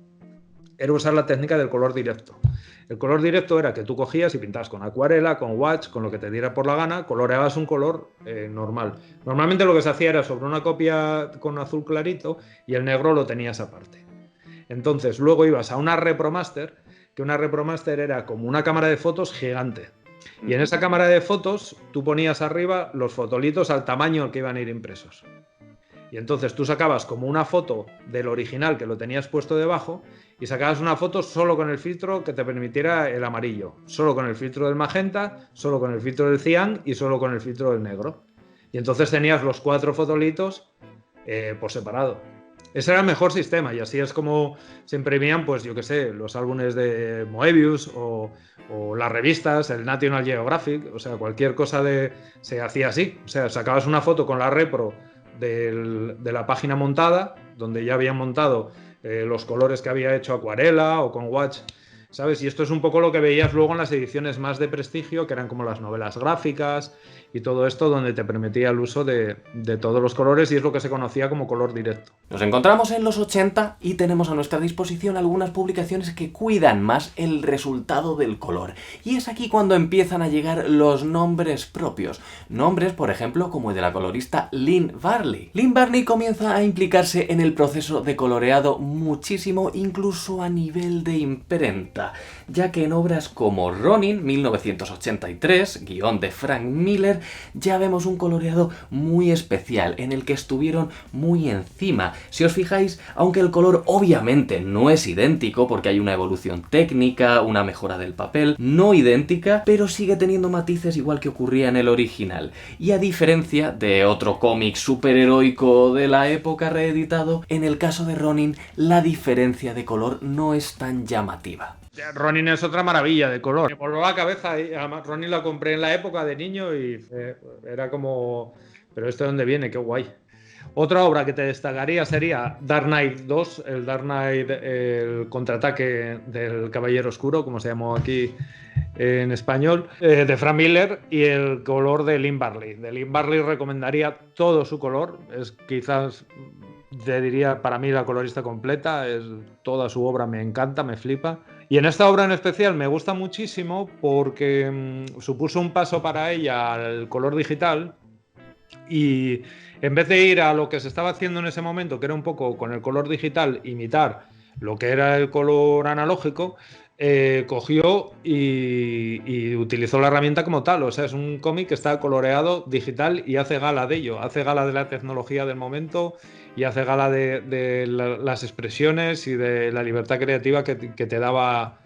era usar la técnica del color directo. El color directo era que tú cogías y pintabas con acuarela, con wash, con lo que te diera por la gana, coloreabas un color normal. Normalmente lo que se hacía era sobre una copia con azul clarito y el negro lo tenías aparte. Entonces luego ibas a una Repromaster, que una Repromaster era como una cámara de fotos gigante. Y en esa cámara de fotos tú ponías arriba los fotolitos al tamaño al que iban a ir impresos. Y entonces tú sacabas como una foto del original que lo tenías puesto debajo y sacabas una foto solo con el filtro que te permitiera el amarillo, solo con el filtro del magenta, solo con el filtro del cian y solo con el filtro del negro. Y entonces tenías los 4 fotolitos por separado. Ese era el mejor sistema y así es como se imprimían, pues yo qué sé, los álbumes de Moebius o las revistas, el National Geographic, o sea, cualquier cosa se hacía así. O sea, sacabas una foto con la repro de la página montada, donde ya habían montado los colores que había hecho acuarela o con watch, ¿sabes? Y esto es un poco lo que veías luego en las ediciones más de prestigio, que eran como las novelas gráficas y todo esto, donde te permitía el uso de todos los colores y es lo que se conocía como color directo. Nos encontramos en los 80 y tenemos a nuestra disposición algunas publicaciones que cuidan más el resultado del color. Y es aquí cuando empiezan a llegar los nombres propios. Nombres, por ejemplo, como el de la colorista Lynn Varley. Lynn Varley comienza a implicarse en el proceso de coloreado muchísimo, incluso a nivel de imprenta, ya que en obras como Ronin, 1983, guión de Frank Miller, ya vemos un coloreado muy especial, en el que estuvieron muy encima. Si os fijáis, aunque el color obviamente no es idéntico, porque hay una evolución técnica, una mejora del papel, no idéntica, pero sigue teniendo matices igual que ocurría en el original. Y a diferencia de otro cómic superheroico de la época reeditado, en el caso de Ronin, la diferencia de color no es tan llamativa. Ronin es otra maravilla de color. Me voló la cabeza y además Ronin la compré en la época de niño y era como... ¿Pero esto de dónde viene? ¡Qué guay! Otra obra que te destacaría sería Dark Knight 2, el Dark Knight, el contraataque del Caballero Oscuro, como se llamó aquí en español, de Frank Miller, y el color de Lynn Varley. De Lynn Varley recomendaría todo su color, es quizás... Te diría, para mí la colorista completa, toda su obra me encanta, me flipa. Y en esta obra en especial me gusta muchísimo porque supuso un paso para ella al color digital, y en vez de ir a lo que se estaba haciendo en ese momento, que era un poco con el color digital imitar lo que era el color analógico, cogió y utilizó la herramienta como tal. O sea, es un cómic que está coloreado digital y hace gala de ello, hace gala de la tecnología del momento y hace gala de las expresiones y de la libertad creativa que te daba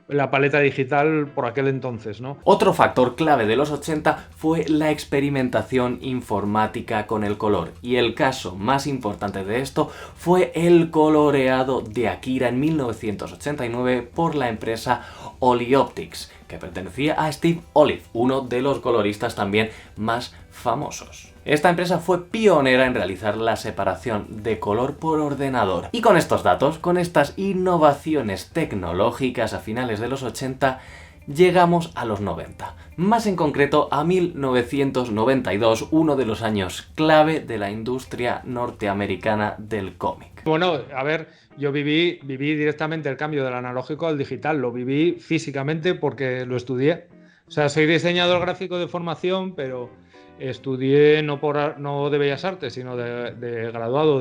la paleta digital por aquel entonces, ¿no? Otro factor clave de los 80 fue la experimentación informática con el color, y el caso más importante de esto fue el coloreado de Akira en 1989 por la empresa Olyoptics, que pertenecía a Steve Olive, uno de los coloristas también más famosos. Esta empresa fue pionera en realizar la separación de color por ordenador. Y con estos datos, con estas innovaciones tecnológicas a finales de los 80, llegamos a los 90. Más en concreto a 1992, uno de los años clave de la industria norteamericana del cómic. Bueno, a ver, yo viví directamente el cambio del analógico al digital. Lo viví físicamente porque lo estudié. O sea, soy diseñador gráfico de formación, pero estudié no de Bellas Artes, sino de graduado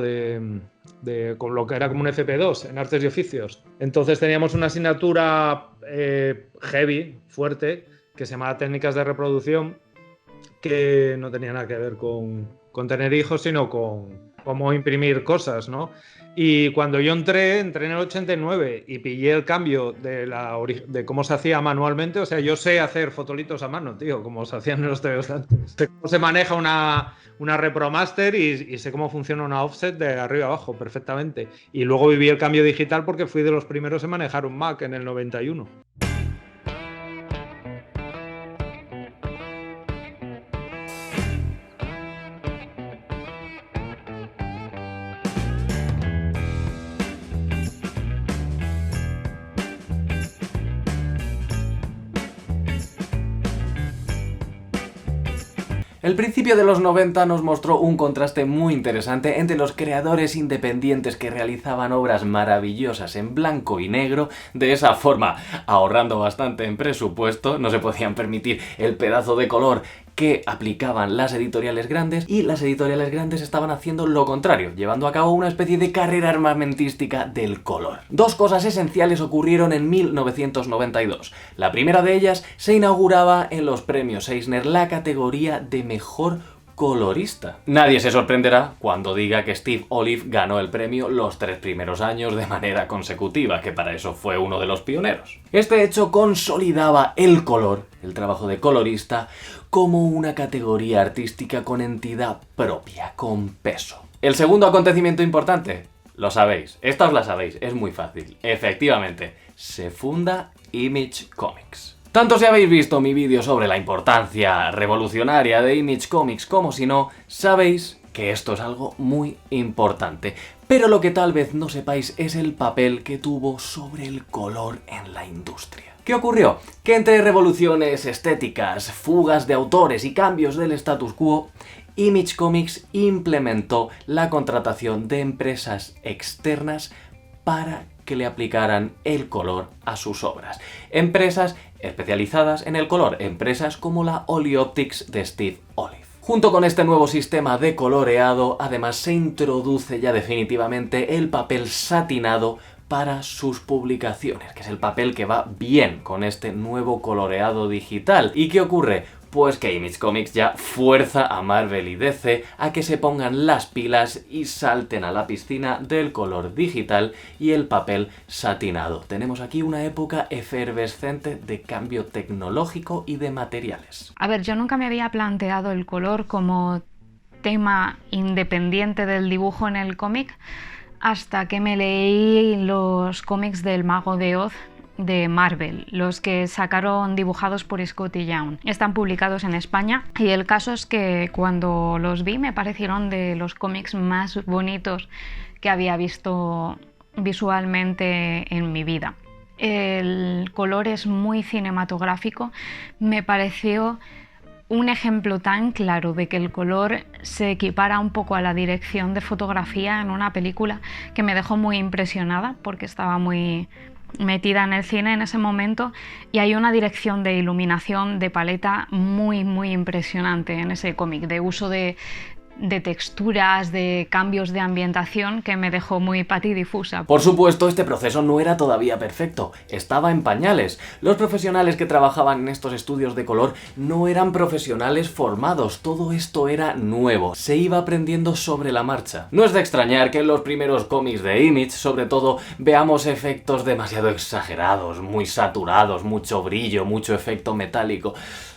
con lo que era como un FP2 en Artes y Oficios. Entonces teníamos una asignatura heavy, fuerte, que se llamaba Técnicas de Reproducción, que no tenía nada que ver con tener hijos, sino con cómo imprimir cosas, ¿no? Y cuando yo entré en el 89 y pillé el cambio de cómo se hacía manualmente. O sea, yo sé hacer fotolitos a mano, tío, como se hacían en los TVOs antes. Sé cómo se maneja una Repromaster y sé cómo funciona una offset de arriba a abajo perfectamente. Y luego viví el cambio digital porque fui de los primeros en manejar un Mac en el 91. El principio de los 90 nos mostró un contraste muy interesante entre los creadores independientes que realizaban obras maravillosas en blanco y negro, de esa forma ahorrando bastante en presupuesto, no se podían permitir el pedazo de color que aplicaban las editoriales grandes, y las editoriales grandes estaban haciendo lo contrario, llevando a cabo una especie de carrera armamentística del color. Dos cosas esenciales ocurrieron en 1992. La primera de ellas se inauguraba en los premios Eisner la categoría de mejor colorista. Nadie se sorprenderá cuando diga que Steve Olive ganó el premio los 3 primeros años de manera consecutiva, que para eso fue uno de los pioneros. Este hecho consolidaba el color, el trabajo de colorista, como una categoría artística con entidad propia, con peso. El segundo acontecimiento importante, lo sabéis, esta os la sabéis, es muy fácil. Efectivamente, se funda Image Comics. Tanto si habéis visto mi vídeo sobre la importancia revolucionaria de Image Comics como si no, sabéis que esto es algo muy importante. Pero lo que tal vez no sepáis es el papel que tuvo sobre el color en la industria. ¿Qué ocurrió? Que entre revoluciones estéticas, fugas de autores y cambios del status quo, Image Comics implementó la contratación de empresas externas para que le aplicaran el color a sus obras. Empresas especializadas en el color, empresas como la Olyoptics de Steve Olive. Junto con este nuevo sistema de coloreado, además se introduce ya definitivamente el papel satinado para sus publicaciones, que es el papel que va bien con este nuevo coloreado digital. ¿Y qué ocurre? Pues que Image Comics ya fuerza a Marvel y DC a que se pongan las pilas y salten a la piscina del color digital y el papel satinado. Tenemos aquí una época efervescente de cambio tecnológico y de materiales. A ver, yo nunca me había planteado el color como tema independiente del dibujo en el cómic hasta que me leí los cómics del Mago de Oz de Marvel, los que sacaron dibujados por Scott y Young. Están publicados en España y el caso es que cuando los vi me parecieron de los cómics más bonitos que había visto visualmente en mi vida. El color es muy cinematográfico, me pareció un ejemplo tan claro de que el color se equipara un poco a la dirección de fotografía en una película, que me dejó muy impresionada porque estaba muy metida en el cine en ese momento, y hay una dirección de iluminación, de paleta muy impresionante en ese cómic, de uso de texturas, de cambios de ambientación, que me dejó muy patidifusa. Por supuesto, este proceso no era todavía perfecto, estaba en pañales. Los profesionales que trabajaban en estos estudios de color no eran profesionales formados, todo esto era nuevo, se iba aprendiendo sobre la marcha. No es de extrañar que en los primeros cómics de Image, sobre todo, veamos efectos demasiado exagerados, muy saturados, mucho brillo, mucho efecto metálico.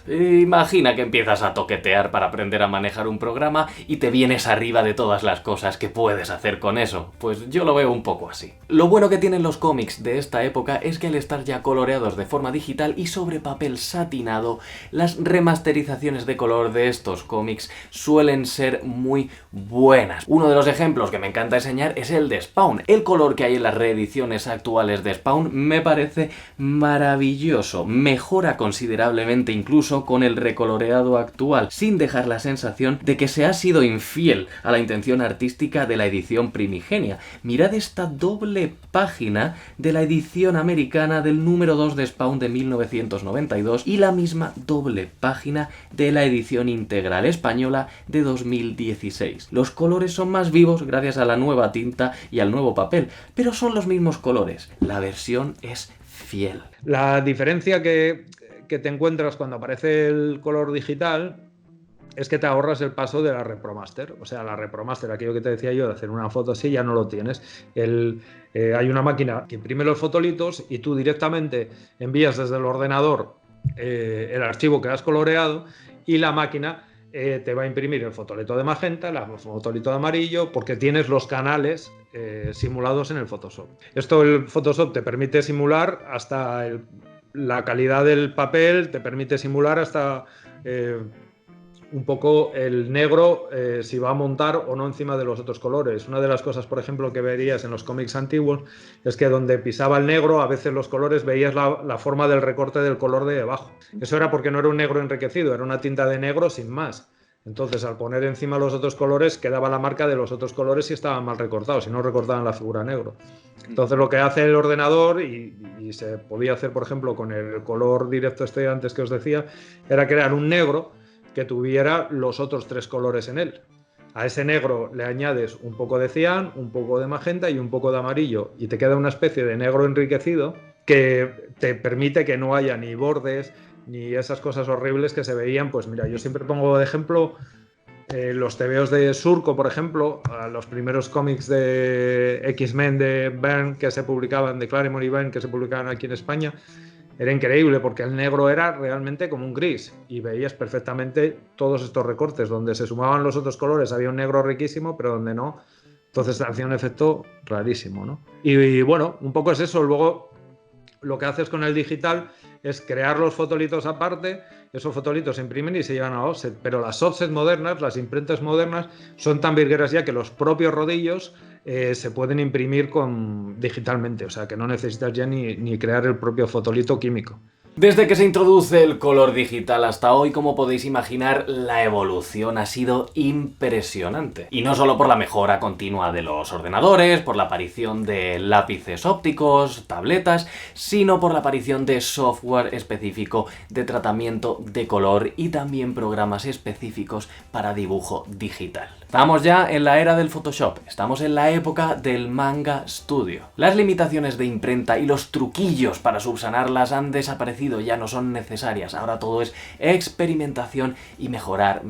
Imagina que empiezas a toquetear para aprender a manejar un programa y te vienes arriba de todas las cosas que puedes hacer con eso. Pues yo lo veo un poco así. Lo bueno que tienen los cómics de esta época es que al estar ya coloreados de forma digital y sobre papel satinado, las remasterizaciones de color de estos cómics suelen ser muy buenas. Uno de los ejemplos que me encanta enseñar es el de Spawn. El color que hay en las reediciones actuales de Spawn me parece maravilloso. Mejora considerablemente incluso con el recoloreado actual, sin dejar la sensación de que se ha sido infiel a la intención artística de la edición primigenia. Mirad esta doble página de la edición americana del número 2 de Spawn de 1992 y la misma doble página de la edición integral española de 2016. Los colores son más vivos gracias a la nueva tinta y al nuevo papel, pero son los mismos colores. La versión es fiel. La diferencia que te encuentras cuando aparece el color digital es que te ahorras el paso de la ReproMaster. O sea, la ReproMaster, aquello que te decía yo de hacer una foto así, ya no lo tienes. Hay una máquina que imprime los fotolitos y tú directamente envías desde el ordenador el archivo que has coloreado y la máquina te va a imprimir el fotolito de magenta, el fotolito de amarillo, porque tienes los canales simulados en el Photoshop. Esto el Photoshop te permite simular hasta la calidad del papel, te permite simular hasta un poco el negro, si va a montar o no encima de los otros colores. Una de las cosas, por ejemplo, que verías en los cómics antiguos es que donde pisaba el negro, a veces los colores veías la forma del recorte del color de debajo. Eso era porque no era un negro enriquecido, era una tinta de negro sin más. Entonces, al poner encima los otros colores, quedaba la marca de los otros colores si estaban mal recortados, si no recortaban la figura negro. Entonces, lo que hace el ordenador, y se podía hacer, por ejemplo, con el color directo este antes que os decía, era crear un negro que tuviera los otros tres colores en él. A ese negro le añades un poco de cian, un poco de magenta y un poco de amarillo, y te queda una especie de negro enriquecido que te permite que no haya ni bordes ni esas cosas horribles que se veían. Pues mira, yo siempre pongo de ejemplo los tebeos de Surco, por ejemplo, los primeros cómics de X-Men de Byrne que se publicaban, de Claremont y Byrne que se publicaban aquí en España. Era increíble porque el negro era realmente como un gris y veías perfectamente todos estos recortes. Donde se sumaban los otros colores había un negro riquísimo, pero donde no, entonces hacía un efecto rarísimo, ¿no? Y bueno, un poco es eso. Luego lo que haces con el digital es crear los fotolitos aparte. Esos fotolitos se imprimen y se llevan a offset, pero las offset modernas, las imprentas modernas, son tan virgueras ya que los propios rodillos se pueden imprimir digitalmente, o sea que no necesitas ya ni crear el propio fotolito químico. Desde que se introduce el color digital hasta hoy, como podéis imaginar, la evolución ha sido impresionante. Y no solo por la mejora continua de los ordenadores, por la aparición de lápices ópticos, tabletas, sino por la aparición de software específico de tratamiento de color y también programas específicos para dibujo digital. Estamos ya en la era del Photoshop, estamos en la época del Manga Studio. Las limitaciones de imprenta y los truquillos para subsanarlas han desaparecido, ya no son necesarias. Ahora todo es experimentación y mejorar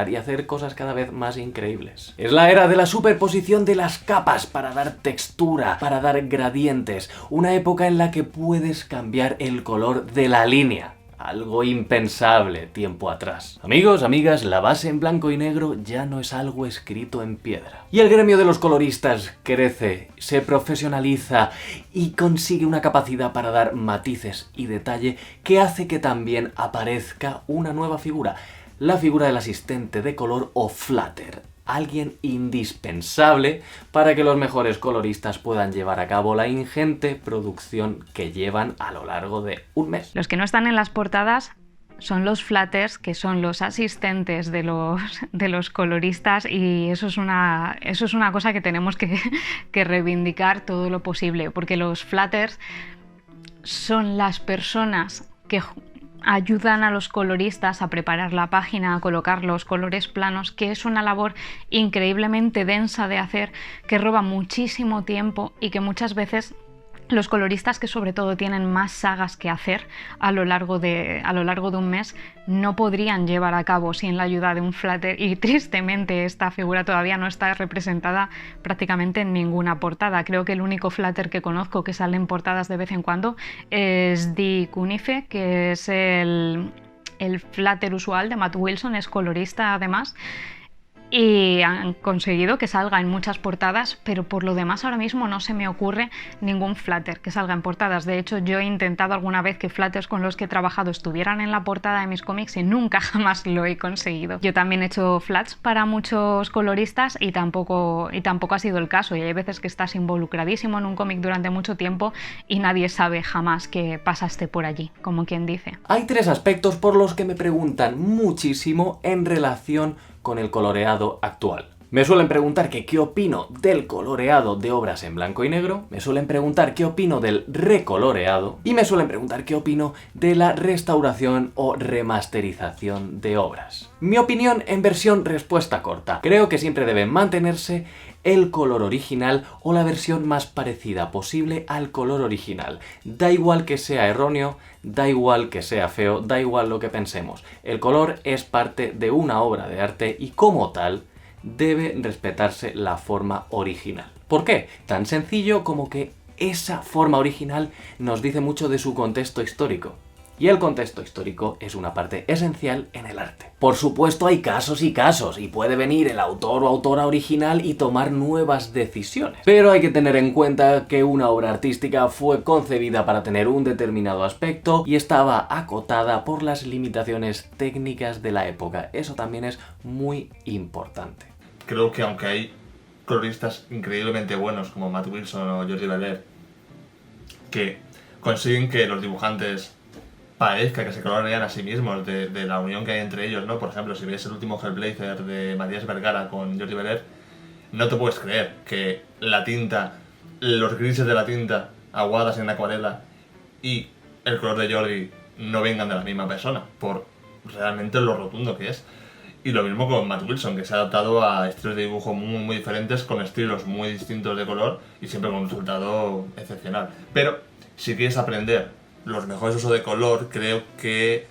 y hacer cosas cada vez más increíbles. Es la era de la superposición de las capas para dar textura, para dar gradientes. Una época en la que puedes cambiar el color de la línea. Algo impensable tiempo atrás. Amigos, amigas, la base en blanco y negro ya no es algo escrito en piedra. Y el gremio de los coloristas crece, se profesionaliza y consigue una capacidad para dar matices y detalle que hace que también aparezca una nueva figura. La figura del asistente de color o flatter. Alguien indispensable para que los mejores coloristas puedan llevar a cabo la ingente producción que llevan a lo largo de un mes. Los que no están en las portadas son los flatters, que son los asistentes de los coloristas, y eso es una cosa que tenemos que reivindicar todo lo posible, porque los flatters son las personas que ayudan a los coloristas a preparar la página, a colocar los colores planos, que es una labor increíblemente densa de hacer, que roba muchísimo tiempo y que muchas veces los coloristas, que sobre todo tienen más sagas que hacer a lo largo de un mes, no podrían llevar a cabo sin la ayuda de un flatter, y tristemente esta figura todavía no está representada prácticamente en ninguna portada. Creo que el único flatter que conozco que sale en portadas de vez en cuando es Dee Cunniffe, que es el flatter usual de Matt Wilson, es colorista además, y han conseguido que salga en muchas portadas, pero por lo demás ahora mismo no se me ocurre ningún flatter que salga en portadas. De hecho, yo he intentado alguna vez que flatters con los que he trabajado estuvieran en la portada de mis cómics y nunca jamás lo he conseguido. Yo también he hecho flats para muchos coloristas y tampoco ha sido el caso, y hay veces que estás involucradísimo en un cómic durante mucho tiempo y nadie sabe jamás que pasaste por allí, como quien dice. Hay 3 aspectos por los que me preguntan muchísimo en relación con el coloreado actual. Me suelen preguntar que qué opino del coloreado de obras en blanco y negro, me suelen preguntar qué opino del recoloreado y me suelen preguntar qué opino de la restauración o remasterización de obras. Mi opinión en versión respuesta corta: creo que siempre debe mantenerse el color original o la versión más parecida posible al color original. Da igual que sea erróneo, da igual que sea feo, da igual lo que pensemos. El color es parte de una obra de arte y como tal debe respetarse la forma original. ¿Por qué? Tan sencillo como que esa forma original nos dice mucho de su contexto histórico. Y el contexto histórico es una parte esencial en el arte. Por supuesto hay casos y casos, y puede venir el autor o autora original y tomar nuevas decisiones. Pero hay que tener en cuenta que una obra artística fue concebida para tener un determinado aspecto y estaba acotada por las limitaciones técnicas de la época. Eso también es muy importante. Creo que aunque hay coloristas increíblemente buenos como Matt Wilson o Jordi Belair, que consiguen que los dibujantes parezca que se colorean a sí mismos de la unión que hay entre ellos, ¿no? Por ejemplo, si ves el último Hellblazer de Matías Vergara con Jordi Belair, no te puedes creer que la tinta, los grises de la tinta aguadas en acuarela y el color de Jordi no vengan de la misma persona, por realmente lo rotundo que es. Y lo mismo con Matt Wilson, que se ha adaptado a estilos de dibujo muy diferentes, con estilos muy distintos de color y siempre con un resultado excepcional. Pero si quieres aprender los mejores usos de color, creo que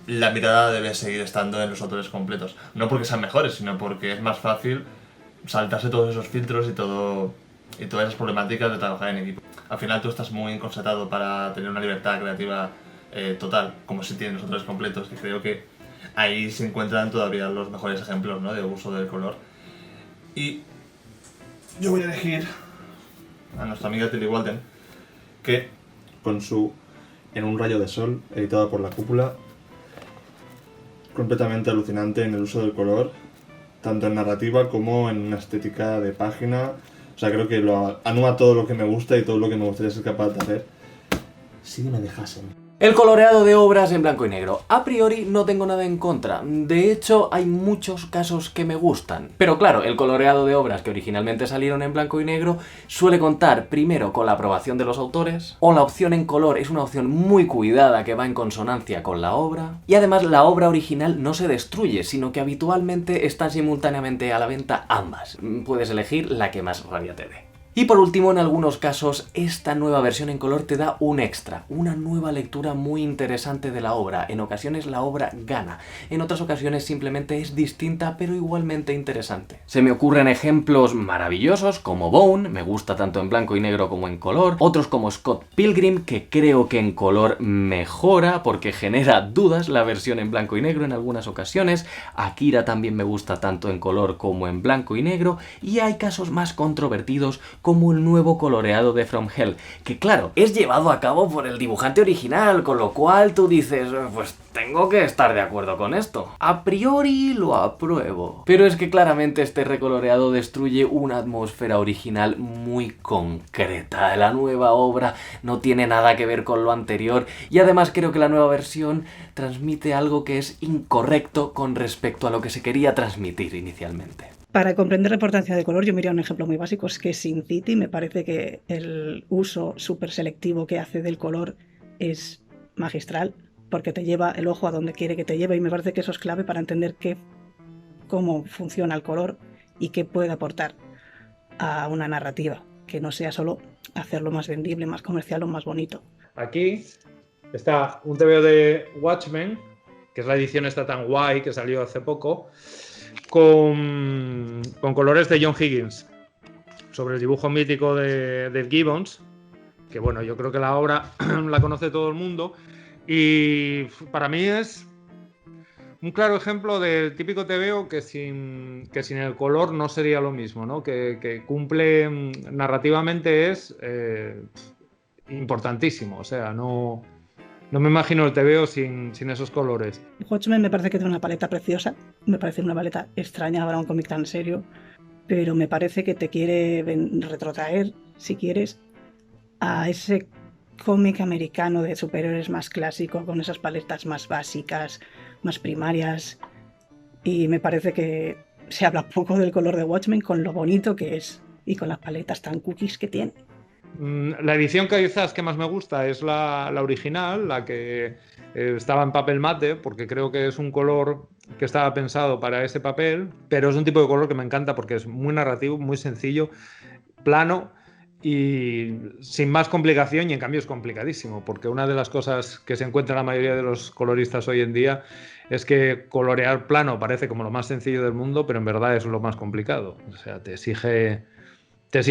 la mirada debe seguir estando en los autores completos. No porque sean mejores, sino porque es más fácil saltarse todos esos filtros y todas esas problemáticas de trabajar en equipo. Al final tú estás muy constatado para tener una libertad creativa total, como si tienen los autores completos, y creo que ahí se encuentran todavía los mejores ejemplos, ¿no?, de uso del color. Y yo voy a elegir a nuestra amiga Tilly Walden, que con su En un rayo de sol, editado por La Cúpula, completamente alucinante en el uso del color, tanto en narrativa como en una estética de página. O sea, creo que lo anula todo lo que me gusta y todo lo que me gustaría ser capaz de hacer si me dejasen. El coloreado de obras en blanco y negro. A priori no tengo nada en contra. De hecho, hay muchos casos que me gustan. Pero claro, el coloreado de obras que originalmente salieron en blanco y negro suele contar primero con la aprobación de los autores, o la opción en color es una opción muy cuidada que va en consonancia con la obra, y además la obra original no se destruye, sino que habitualmente están simultáneamente a la venta ambas. Puedes elegir la que más rabia te dé. Y por último, en algunos casos, esta nueva versión en color te da un extra, una nueva lectura muy interesante de la obra. En ocasiones la obra gana, en otras ocasiones simplemente es distinta pero igualmente interesante. Se me ocurren ejemplos maravillosos como Bone, me gusta tanto en blanco y negro como en color, otros como Scott Pilgrim, que creo que en color mejora porque genera dudas la versión en blanco y negro en algunas ocasiones, Akira también me gusta tanto en color como en blanco y negro, y hay casos más controvertidos como el nuevo coloreado de From Hell, que claro, es llevado a cabo por el dibujante original, con lo cual tú dices, pues tengo que estar de acuerdo con esto. A priori lo apruebo. Pero es que claramente este recoloreado destruye una atmósfera original muy concreta. La nueva obra no tiene nada que ver con lo anterior y además creo que la nueva versión transmite algo que es incorrecto con respecto a lo que se quería transmitir inicialmente. Para comprender la importancia del color, yo miraría un ejemplo muy básico, es que Sin City me parece que el uso súper selectivo que hace del color es magistral, porque te lleva el ojo a donde quiere que te lleve, y me parece que eso es clave para entender cómo funciona el color y qué puede aportar a una narrativa, que no sea solo hacerlo más vendible, más comercial o más bonito. Aquí está un TVO de Watchmen, que es la edición esta tan guay que salió hace poco, con colores de John Higgins, sobre el dibujo mítico de Gibbons, que bueno, yo creo que la obra la conoce todo el mundo, y para mí es un claro ejemplo del típico TVO que sin el color no sería lo mismo, ¿no? Que cumple narrativamente, es importantísimo, o sea, no me imagino el TVO sin esos colores. Watchmen me parece que tiene una paleta preciosa, me parece una paleta extraña para un cómic tan serio, pero me parece que te quiere retrotraer, si quieres, a ese cómic americano de superhéroes más clásico, con esas paletas más básicas, más primarias, y me parece que se habla poco del color de Watchmen con lo bonito que es y con las paletas tan cookies que tiene. La edición quizás que más me gusta es la original, la que estaba en papel mate, porque creo que es un color que estaba pensado para ese papel, pero es un tipo de color que me encanta porque es muy narrativo, muy sencillo, plano y sin más complicación, y en cambio es complicadísimo, porque una de las cosas que se encuentra la mayoría de los coloristas hoy en día es que colorear plano parece como lo más sencillo del mundo, pero en verdad es lo más complicado. O sea, te exige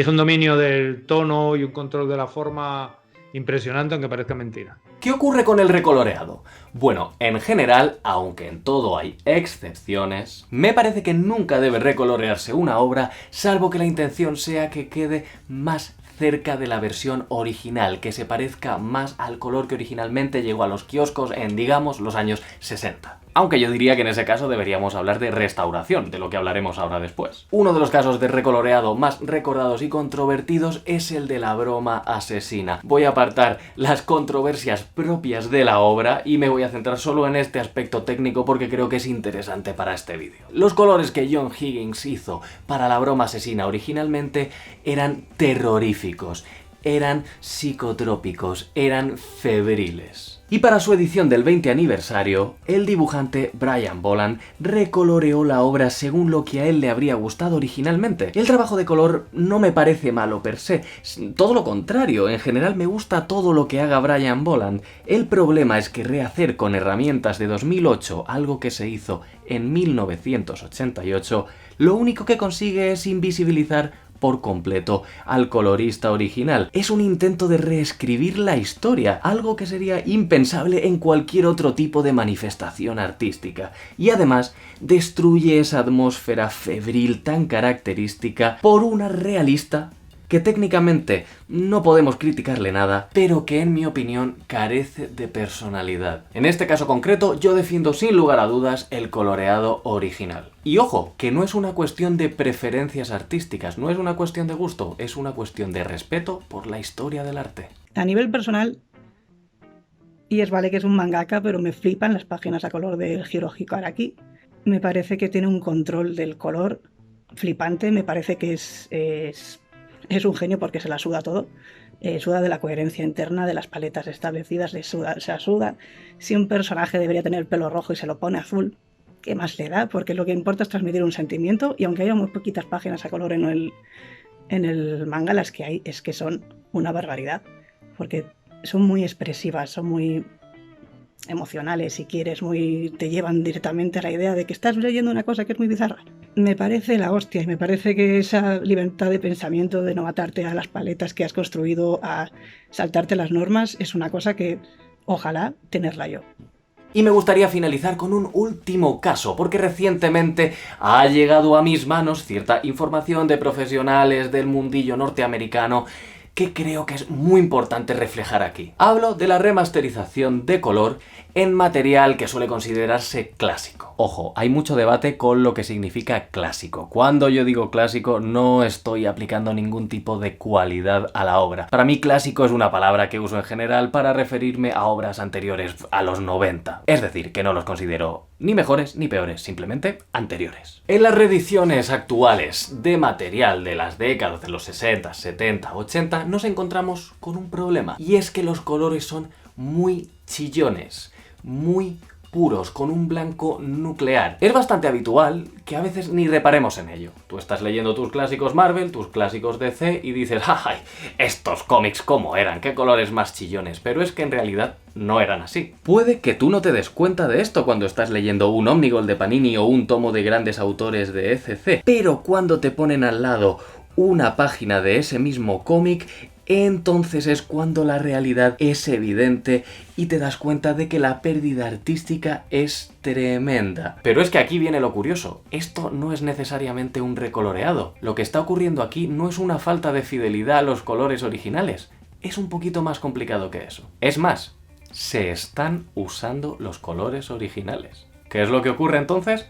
un dominio del tono y un control de la forma impresionante, aunque parezca mentira. ¿Qué ocurre con el recoloreado? Bueno, en general, aunque en todo hay excepciones, me parece que nunca debe recolorearse una obra, salvo que la intención sea que quede más cerca de la versión original, que se parezca más al color que originalmente llegó a los kioscos en, digamos, los años 60. Aunque yo diría que en ese caso deberíamos hablar de restauración, de lo que hablaremos ahora después. Uno de los casos de recoloreado más recordados y controvertidos es el de La broma asesina. Voy a apartar las controversias propias de la obra y me voy a centrar solo en este aspecto técnico porque creo que es interesante para este vídeo. Los colores que John Higgins hizo para La broma asesina originalmente eran terroríficos, eran psicotrópicos, eran febriles. Y para su edición del 20 aniversario, el dibujante Brian Boland recoloreó la obra según lo que a él le habría gustado originalmente. El trabajo de color no me parece malo per se, todo lo contrario, en general me gusta todo lo que haga Brian Boland. El problema es que rehacer con herramientas de 2008 algo que se hizo en 1988, lo único que consigue es invisibilizar por completo al colorista original. Es un intento de reescribir la historia, algo que sería impensable en cualquier otro tipo de manifestación artística. Y además destruye esa atmósfera febril tan característica por una realista que técnicamente no podemos criticarle nada, pero que en mi opinión carece de personalidad. En este caso concreto yo defiendo sin lugar a dudas el coloreado original. Y ojo, que no es una cuestión de preferencias artísticas, no es una cuestión de gusto, es una cuestión de respeto por la historia del arte. A nivel personal, y es vale que es un mangaka, pero me flipan las páginas a color de Hirohiko Araki. Me parece que tiene un control del color flipante, me parece que es un genio porque se la suda todo. Suda de la coherencia interna, de las paletas establecidas, suda. Si un personaje debería tener pelo rojo y se lo pone azul, ¿qué más le da? Porque lo que importa es transmitir un sentimiento, y aunque haya muy poquitas páginas a color en el manga, las que hay es que son una barbaridad, porque son muy expresivas, son muy emocionales, si quieres, te llevan directamente a la idea de que estás leyendo una cosa que es muy bizarra. Me parece la hostia, y me parece que esa libertad de pensamiento, de no atarte a las paletas que has construido, a saltarte las normas, es una cosa que ojalá tenerla yo. Y me gustaría finalizar con un último caso, porque recientemente ha llegado a mis manos cierta información de profesionales del mundillo norteamericano que creo que es muy importante reflejar aquí. Hablo de la remasterización de color en material que suele considerarse clásico. Ojo, hay mucho debate con lo que significa clásico. Cuando yo digo clásico no estoy aplicando ningún tipo de cualidad a la obra. Para mí clásico es una palabra que uso en general para referirme a obras anteriores a los 90. Es decir, que no los considero ni mejores ni peores, simplemente anteriores. En las reediciones actuales de material de las décadas de los 60, 70, 80 nos encontramos con un problema, y es que los colores son muy chillones, muy puros, con un blanco nuclear. Es bastante habitual que a veces ni reparemos en ello. Tú estás leyendo tus clásicos Marvel, tus clásicos DC y dices, ¡ay! Estos cómics cómo eran, qué colores más chillones, pero es que en realidad no eran así. Puede que tú no te des cuenta de esto cuando estás leyendo un Omnigol de Panini o un tomo de grandes autores de ECC, pero cuando te ponen al lado una página de ese mismo cómic, entonces es cuando la realidad es evidente y te das cuenta de que la pérdida artística es tremenda. Pero es que aquí viene lo curioso, esto no es necesariamente un recoloreado. Lo que está ocurriendo aquí no es una falta de fidelidad a los colores originales, es un poquito más complicado que eso. Es más, se están usando los colores originales. ¿Qué es lo que ocurre entonces?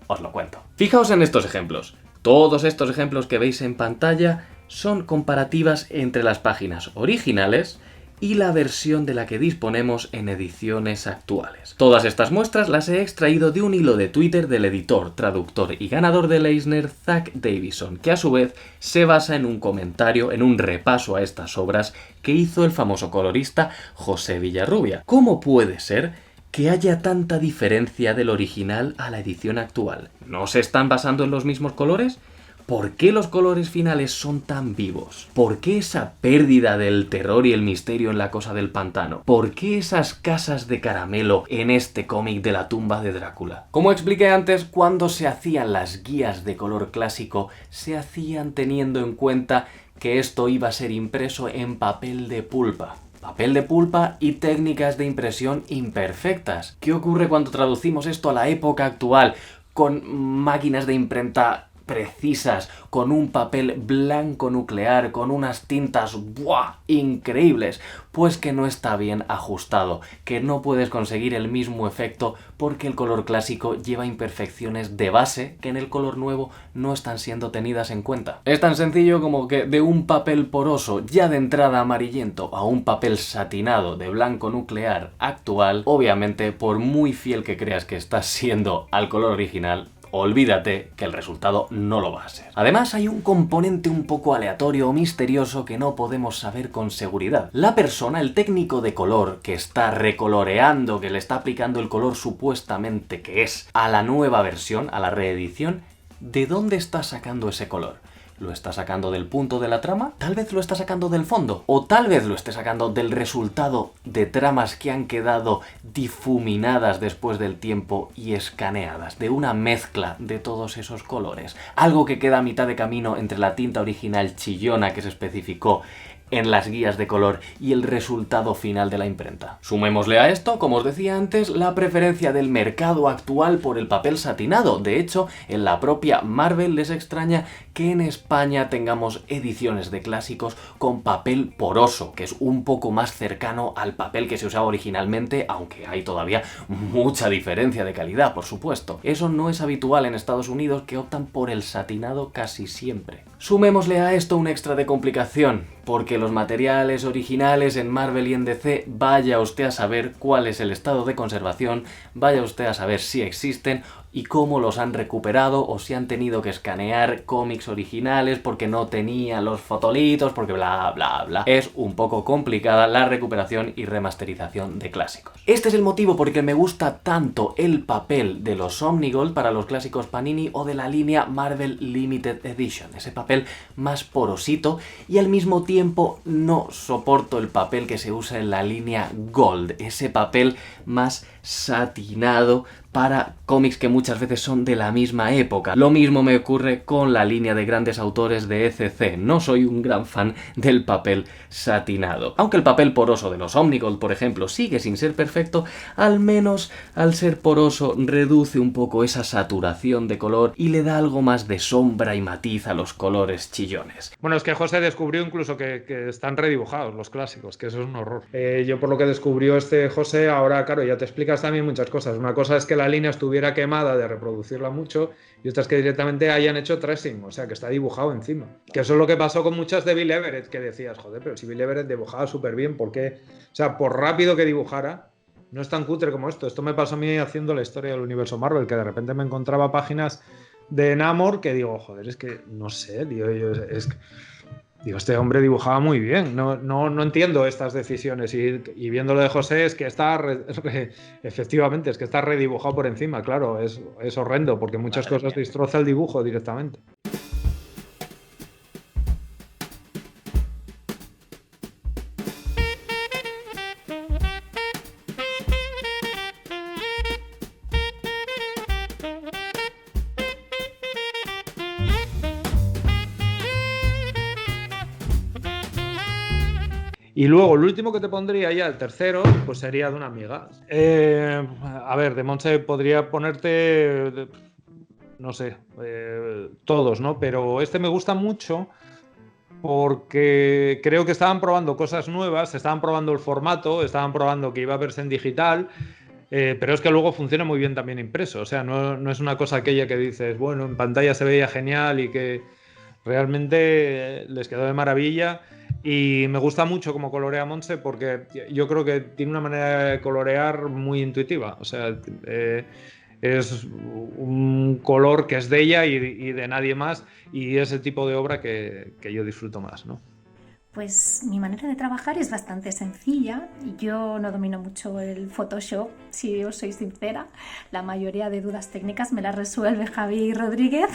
Os lo cuento. Fijaos en estos ejemplos. Todos estos ejemplos que veis en pantalla son comparativas entre las páginas originales y la versión de la que disponemos en ediciones actuales. Todas estas muestras las he extraído de un hilo de Twitter del editor, traductor y ganador del Eisner, Zach Davison, que a su vez se basa en un comentario, en un repaso a estas obras que hizo el famoso colorista José Villarrubia. ¿Cómo puede ser que haya tanta diferencia del original a la edición actual? ¿No se están basando en los mismos colores? ¿Por qué los colores finales son tan vivos? ¿Por qué esa pérdida del terror y el misterio en La cosa del pantano? ¿Por qué esas casas de caramelo en este cómic de la tumba de Drácula? Como expliqué antes, cuando se hacían las guías de color clásico, se hacían teniendo en cuenta que esto iba a ser impreso en papel de pulpa. Papel de pulpa y técnicas de impresión imperfectas. ¿Qué ocurre cuando traducimos esto a la época actual con máquinas de imprenta precisas, con un papel blanco nuclear, con unas tintas ¡buah! Increíbles? Pues que no está bien ajustado, que no puedes conseguir el mismo efecto porque el color clásico lleva imperfecciones de base que en el color nuevo no están siendo tenidas en cuenta. Es tan sencillo como que de un papel poroso ya de entrada amarillento a un papel satinado de blanco nuclear actual, obviamente por muy fiel que creas que estás siendo al color original, olvídate que el resultado no lo va a ser. Además, hay un componente un poco aleatorio o misterioso que no podemos saber con seguridad. La persona, el técnico de color que está recoloreando, que le está aplicando el color supuestamente que es a la nueva versión, a la reedición, ¿de dónde está sacando ese color? ¿Lo está sacando del punto de la trama? ¿Tal vez lo está sacando del fondo? ¿O tal vez lo esté sacando del resultado de tramas que han quedado difuminadas después del tiempo y escaneadas? De una mezcla de todos esos colores. Algo que queda a mitad de camino entre la tinta original chillona que se especificó en las guías de color y el resultado final de la imprenta. Sumémosle a esto, como os decía antes, la preferencia del mercado actual por el papel satinado. De hecho, en la propia Marvel les extraña que en España tengamos ediciones de clásicos con papel poroso, que es un poco más cercano al papel que se usaba originalmente, aunque hay todavía mucha diferencia de calidad, por supuesto. Eso no es habitual en Estados Unidos, que optan por el satinado casi siempre. Sumémosle a esto un extra de complicación, porque los materiales originales en Marvel y en DC, vaya usted a saber cuál es el estado de conservación, vaya usted a saber si existen y cómo los han recuperado, o si han tenido que escanear cómics originales porque no tenían los fotolitos, porque bla bla bla. Es un poco complicada la recuperación y remasterización de clásicos. Este es el motivo por el que me gusta tanto el papel de los Omnigol para los clásicos Panini o de la línea Marvel Limited Edition, ese papel más porosito, y al mismo tiempo no soporto el papel que se usa en la línea Gold, ese papel más satinado, para cómics que muchas veces son de la misma época. Lo mismo me ocurre con la línea de grandes autores de ECC. No soy un gran fan del papel satinado. Aunque el papel poroso de los Omnigold, por ejemplo, sigue sin ser perfecto, al menos al ser poroso reduce un poco esa saturación de color y le da algo más de sombra y matiz a los colores chillones. Bueno, es que José descubrió incluso que están redibujados los clásicos, que eso es un horror. Yo por lo que descubrió José, ahora claro, ya te explicas también muchas cosas. Una cosa es que la línea estuviera quemada de reproducirla mucho y otra es que directamente hayan hecho tracing, o sea que está dibujado encima. Que eso es lo que pasó con muchas de Bill Everett, que decías, joder, pero si Bill Everett dibujaba súper bien, ¿por qué? O sea, por rápido que dibujara, no es tan cutre como esto. Esto me pasó a mí haciendo la historia del universo Marvel, que de repente me encontraba páginas de Namor que digo, joder, es que no sé, tío, digo, este hombre dibujaba muy bien, no entiendo estas decisiones y viendo lo de José es que está efectivamente, es que está redibujado por encima, claro, es horrendo porque muchas cosas destroza el dibujo directamente. Y luego, el último que te pondría ya, el tercero, pues sería de una amiga. A ver, de Montse podría ponerte, no sé, todos, ¿no? Pero este me gusta mucho porque creo que estaban probando cosas nuevas, estaban probando el formato, estaban probando que iba a verse en digital, pero es que luego funciona muy bien también impreso. O sea, no es una cosa aquella que dices, bueno, en pantalla se veía genial y que realmente les quedó de maravilla. Y me gusta mucho cómo colorea Montse porque yo creo que tiene una manera de colorear muy intuitiva. O sea, es un color que es de ella y de nadie más y es el tipo de obra que yo disfruto más, ¿no? Pues mi manera de trabajar es bastante sencilla. Yo no domino mucho el Photoshop, si os soy sincera. La mayoría de dudas técnicas me las resuelve Javi Rodríguez,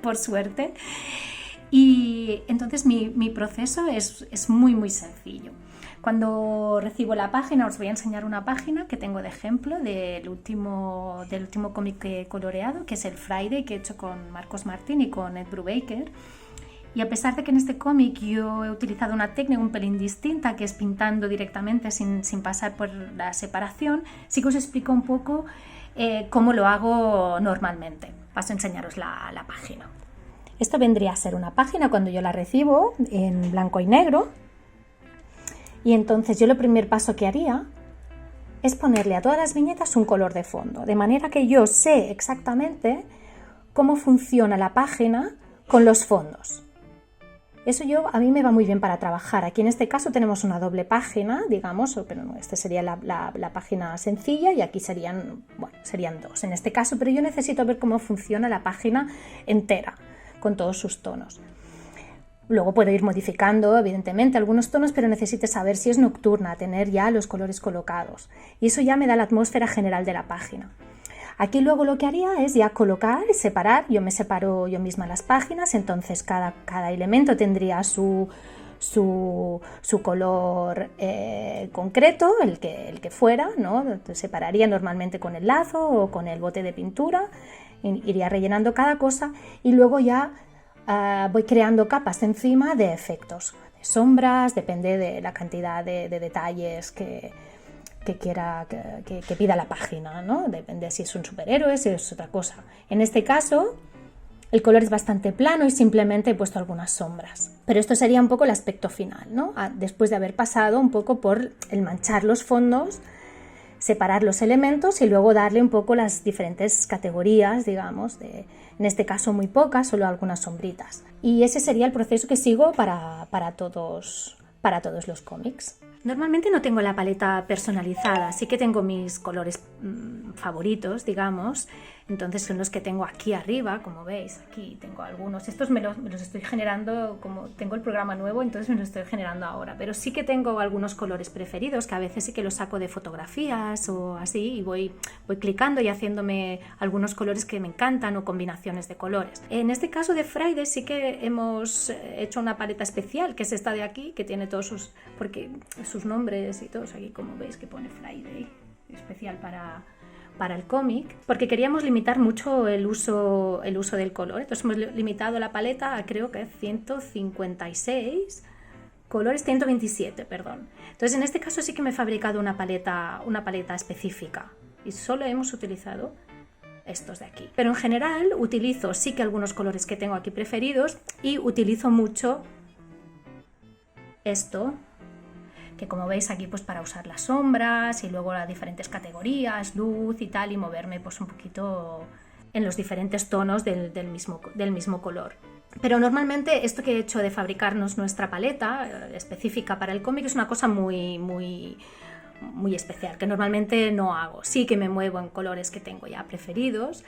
por suerte. Y entonces mi proceso es muy muy sencillo. Cuando recibo la página, os voy a enseñar una página que tengo de ejemplo del último cómic que he coloreado, que es el Friday, que he hecho con Marcos Martín y con Ed Brubaker. Y a pesar de que en este cómic yo he utilizado una técnica un pelín distinta, que es pintando directamente sin pasar por la separación, sí que os explico un poco cómo lo hago normalmente. Paso a enseñaros la página. Esto vendría a ser una página cuando yo la recibo en blanco y negro. Y entonces yo el primer paso que haría es ponerle a todas las viñetas un color de fondo, de manera que yo sé exactamente cómo funciona la página con los fondos. Eso a mí me va muy bien para trabajar. Aquí en este caso tenemos una doble página, digamos, pero no, esta sería la página sencilla y aquí serían dos en este caso, pero yo necesito ver cómo funciona la página entera, con todos sus tonos. Luego puedo ir modificando, evidentemente, algunos tonos, pero necesito saber si es nocturna, tener ya los colores colocados. Y eso ya me da la atmósfera general de la página. Aquí luego lo que haría es ya colocar y separar. Yo me separo yo misma las páginas, entonces cada elemento tendría su color concreto, el que fuera, ¿no? Separaría normalmente con el lazo o con el bote de pintura. Iría rellenando cada cosa y luego ya voy creando capas encima de efectos, de sombras, depende de la cantidad de detalles que pida la página, ¿no? Depende si es un superhéroe, si es otra cosa. En este caso el color es bastante plano y simplemente he puesto algunas sombras. Pero esto sería un poco el aspecto final, ¿no? Después de haber pasado un poco por el manchar los fondos, separar los elementos y luego darle un poco las diferentes categorías, digamos, en este caso muy pocas, solo algunas sombritas. Y ese sería el proceso que sigo para todos los cómics. Normalmente no tengo la paleta personalizada, sí que tengo mis colores favoritos, digamos, entonces son los que tengo aquí arriba, como veis, aquí tengo algunos. Estos me los estoy generando, como tengo el programa nuevo, entonces me los estoy generando ahora, pero sí que tengo algunos colores preferidos, que a veces sí que los saco de fotografías o así, y voy clicando y haciéndome algunos colores que me encantan o combinaciones de colores. En este caso de Friday sí que hemos hecho una paleta especial, que es esta de aquí, que tiene todos sus nombres y todos aquí, como veis, que pone Friday, especial para para el cómic, porque queríamos limitar mucho el uso del color. Entonces hemos limitado la paleta a creo que 156 colores, 127, perdón. Entonces en este caso sí que me he fabricado una paleta específica y solo hemos utilizado estos de aquí. Pero en general utilizo sí que algunos colores que tengo aquí preferidos y utilizo mucho esto, que como veis aquí pues para usar las sombras y luego las diferentes categorías, luz y tal, y moverme pues un poquito en los diferentes tonos del mismo color. Pero normalmente esto que he hecho de fabricarnos nuestra paleta específica para el cómic es una cosa muy especial, que normalmente no hago. Sí que me muevo en colores que tengo ya preferidos,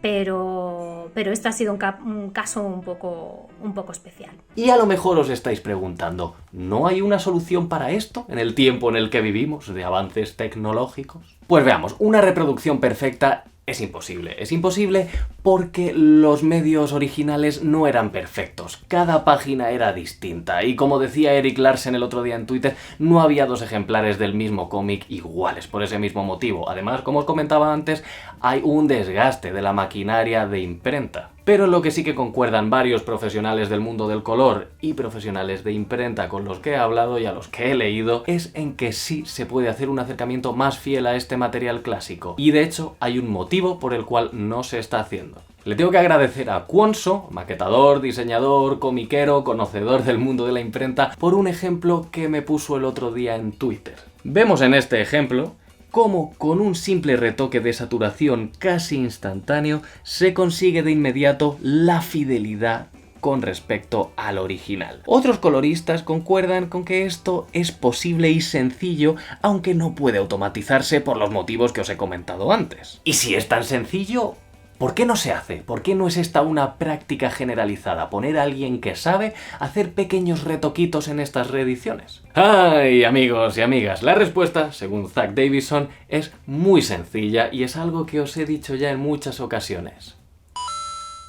pero este ha sido un caso un poco especial. Y a lo mejor os estáis preguntando, ¿no hay una solución para esto en el tiempo en el que vivimos de avances tecnológicos? Pues veamos, una reproducción perfecta es imposible. Es imposible porque los medios originales no eran perfectos. Cada página era distinta. Y como decía Erik Larsen el otro día en Twitter, no había dos ejemplares del mismo cómic iguales por ese mismo motivo. Además, como os comentaba antes, hay un desgaste de la maquinaria de imprenta. Pero en lo que sí que concuerdan varios profesionales del mundo del color y profesionales de imprenta con los que he hablado y a los que he leído, es en que sí se puede hacer un acercamiento más fiel a este material clásico. Y de hecho hay un motivo por el cual no se está haciendo. Le tengo que agradecer a Quonso, maquetador, diseñador, comiquero, conocedor del mundo de la imprenta, por un ejemplo que me puso el otro día en Twitter. Vemos en este ejemplo cómo con un simple retoque de saturación casi instantáneo se consigue de inmediato la fidelidad con respecto al original. Otros coloristas concuerdan con que esto es posible y sencillo, aunque no puede automatizarse por los motivos que os he comentado antes. Y si es tan sencillo, ¿por qué no se hace? ¿Por qué no es esta una práctica generalizada? Poner a alguien que sabe hacer pequeños retoquitos en estas reediciones. ¡Ay, amigos y amigas! La respuesta, según Zach Davison, es muy sencilla y es algo que os he dicho ya en muchas ocasiones.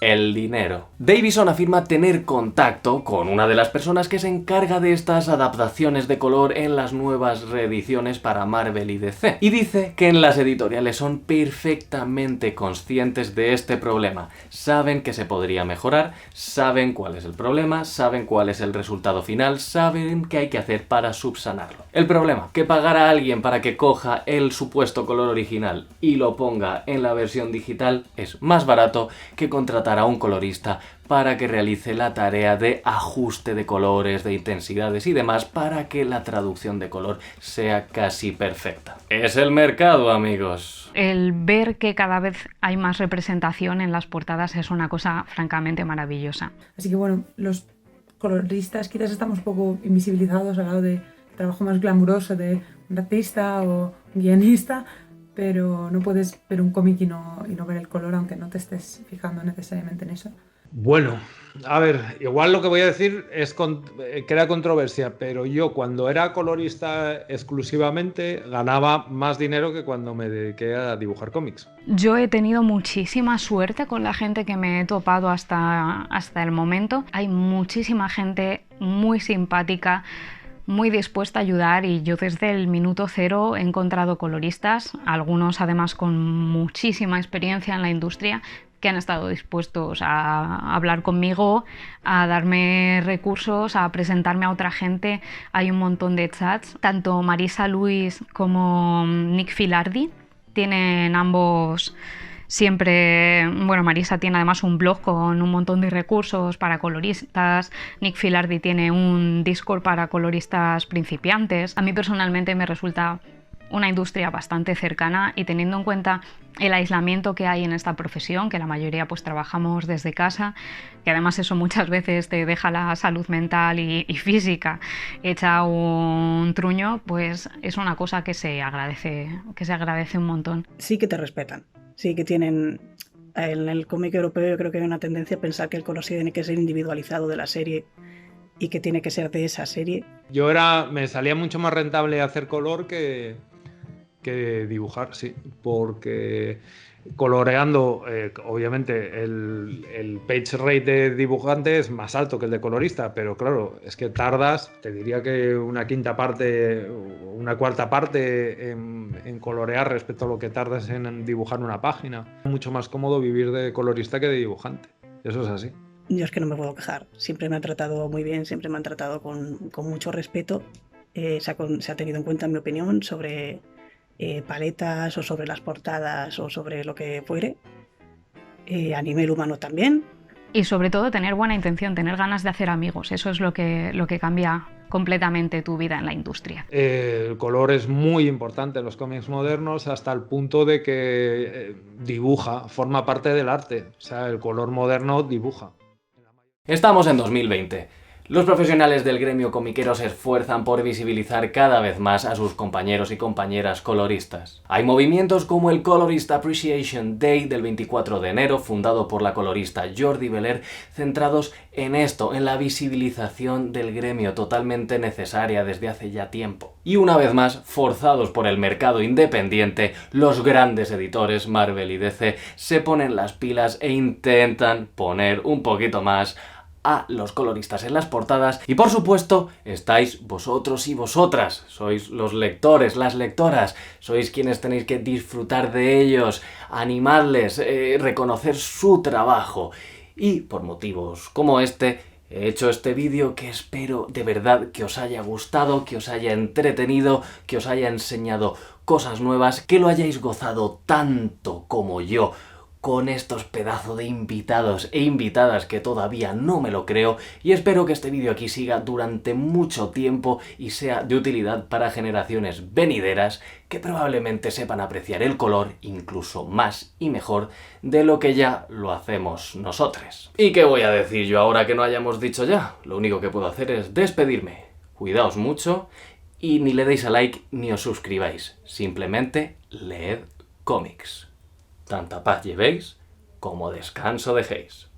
El dinero. Davison afirma tener contacto con una de las personas que se encarga de estas adaptaciones de color en las nuevas reediciones para Marvel y DC. Y dice que en las editoriales son perfectamente conscientes de este problema. Saben que se podría mejorar, saben cuál es el problema, saben cuál es el resultado final, saben qué hay que hacer para subsanarlo. El problema, que pagar a alguien para que coja el supuesto color original y lo ponga en la versión digital es más barato que contratar a un colorista para que realice la tarea de ajuste de colores, de intensidades y demás para que la traducción de color sea casi perfecta. Es el mercado, amigos. El ver que cada vez hay más representación en las portadas es una cosa francamente maravillosa. Así que bueno, los coloristas quizás estamos un poco invisibilizados al lado del trabajo más glamuroso de un artista o un guionista, pero no puedes ver un cómic y no ver el color, aunque no te estés fijando necesariamente en eso. Bueno, a ver, igual lo que voy a decir es crea controversia, pero yo cuando era colorista exclusivamente ganaba más dinero que cuando me dediqué a dibujar cómics. Yo he tenido muchísima suerte con la gente que me he topado hasta el momento. Hay muchísima gente muy simpática, muy dispuesta a ayudar, y yo desde el minuto cero he encontrado coloristas, algunos además con muchísima experiencia en la industria, que han estado dispuestos a hablar conmigo, a darme recursos, a presentarme a otra gente. Hay un montón de chats. Tanto Marisa Luis como Nick Filardi tienen ambos siempre, bueno, Marisa tiene además un blog con un montón de recursos para coloristas, Nick Filardi tiene un Discord para coloristas principiantes. A mí personalmente me resulta una industria bastante cercana, y teniendo en cuenta el aislamiento que hay en esta profesión, que la mayoría pues trabajamos desde casa, que además eso muchas veces te deja la salud mental y física hecha un truño, pues es una cosa que se agradece un montón. Sí que te respetan, sí que tienen. En el cómic europeo yo creo que hay una tendencia a pensar que el color sí tiene que ser individualizado de la serie y que tiene que ser de esa serie. Me salía mucho más rentable hacer color que dibujar, sí, porque coloreando, obviamente el page rate de dibujante es más alto que el de colorista, pero claro, es que tardas, te diría que una quinta parte, una cuarta parte en colorear respecto a lo que tardas en dibujar una página. Es mucho más cómodo vivir de colorista que de dibujante, eso es así. Yo es que no me puedo quejar, siempre me han tratado muy bien, siempre me han tratado con mucho respeto, se ha tenido en cuenta mi opinión sobre paletas o sobre las portadas o sobre lo que fuere, a nivel humano también. Y sobre todo tener buena intención, tener ganas de hacer amigos, eso es lo que cambia completamente tu vida en la industria. El color es muy importante en los cómics modernos hasta el punto de que dibuja, forma parte del arte, o sea, el color moderno dibuja. Estamos en 2020. Los profesionales del gremio comiquero se esfuerzan por visibilizar cada vez más a sus compañeros y compañeras coloristas. Hay movimientos como el Colorist Appreciation Day del 24 de enero, fundado por la colorista Jordi Beler, centrados en esto, en la visibilización del gremio, totalmente necesaria desde hace ya tiempo. Y una vez más, forzados por el mercado independiente, los grandes editores Marvel y DC se ponen las pilas e intentan poner un poquito más a los coloristas en las portadas. Y por supuesto estáis vosotros y vosotras, sois los lectores, las lectoras, sois quienes tenéis que disfrutar de ellos, animarles, reconocer su trabajo. Y por motivos como este he hecho este vídeo que espero de verdad que os haya gustado, que os haya entretenido, que os haya enseñado cosas nuevas, que lo hayáis gozado tanto como yo con estos pedazos de invitados e invitadas que todavía no me lo creo, y espero que este vídeo aquí siga durante mucho tiempo y sea de utilidad para generaciones venideras que probablemente sepan apreciar el color incluso más y mejor de lo que ya lo hacemos nosotros. ¿Y qué voy a decir yo ahora que no hayamos dicho ya? Lo único que puedo hacer es despedirme. Cuidaos mucho y ni le deis a like ni os suscribáis, simplemente leed cómics. Tanta paz llevéis como descanso dejéis.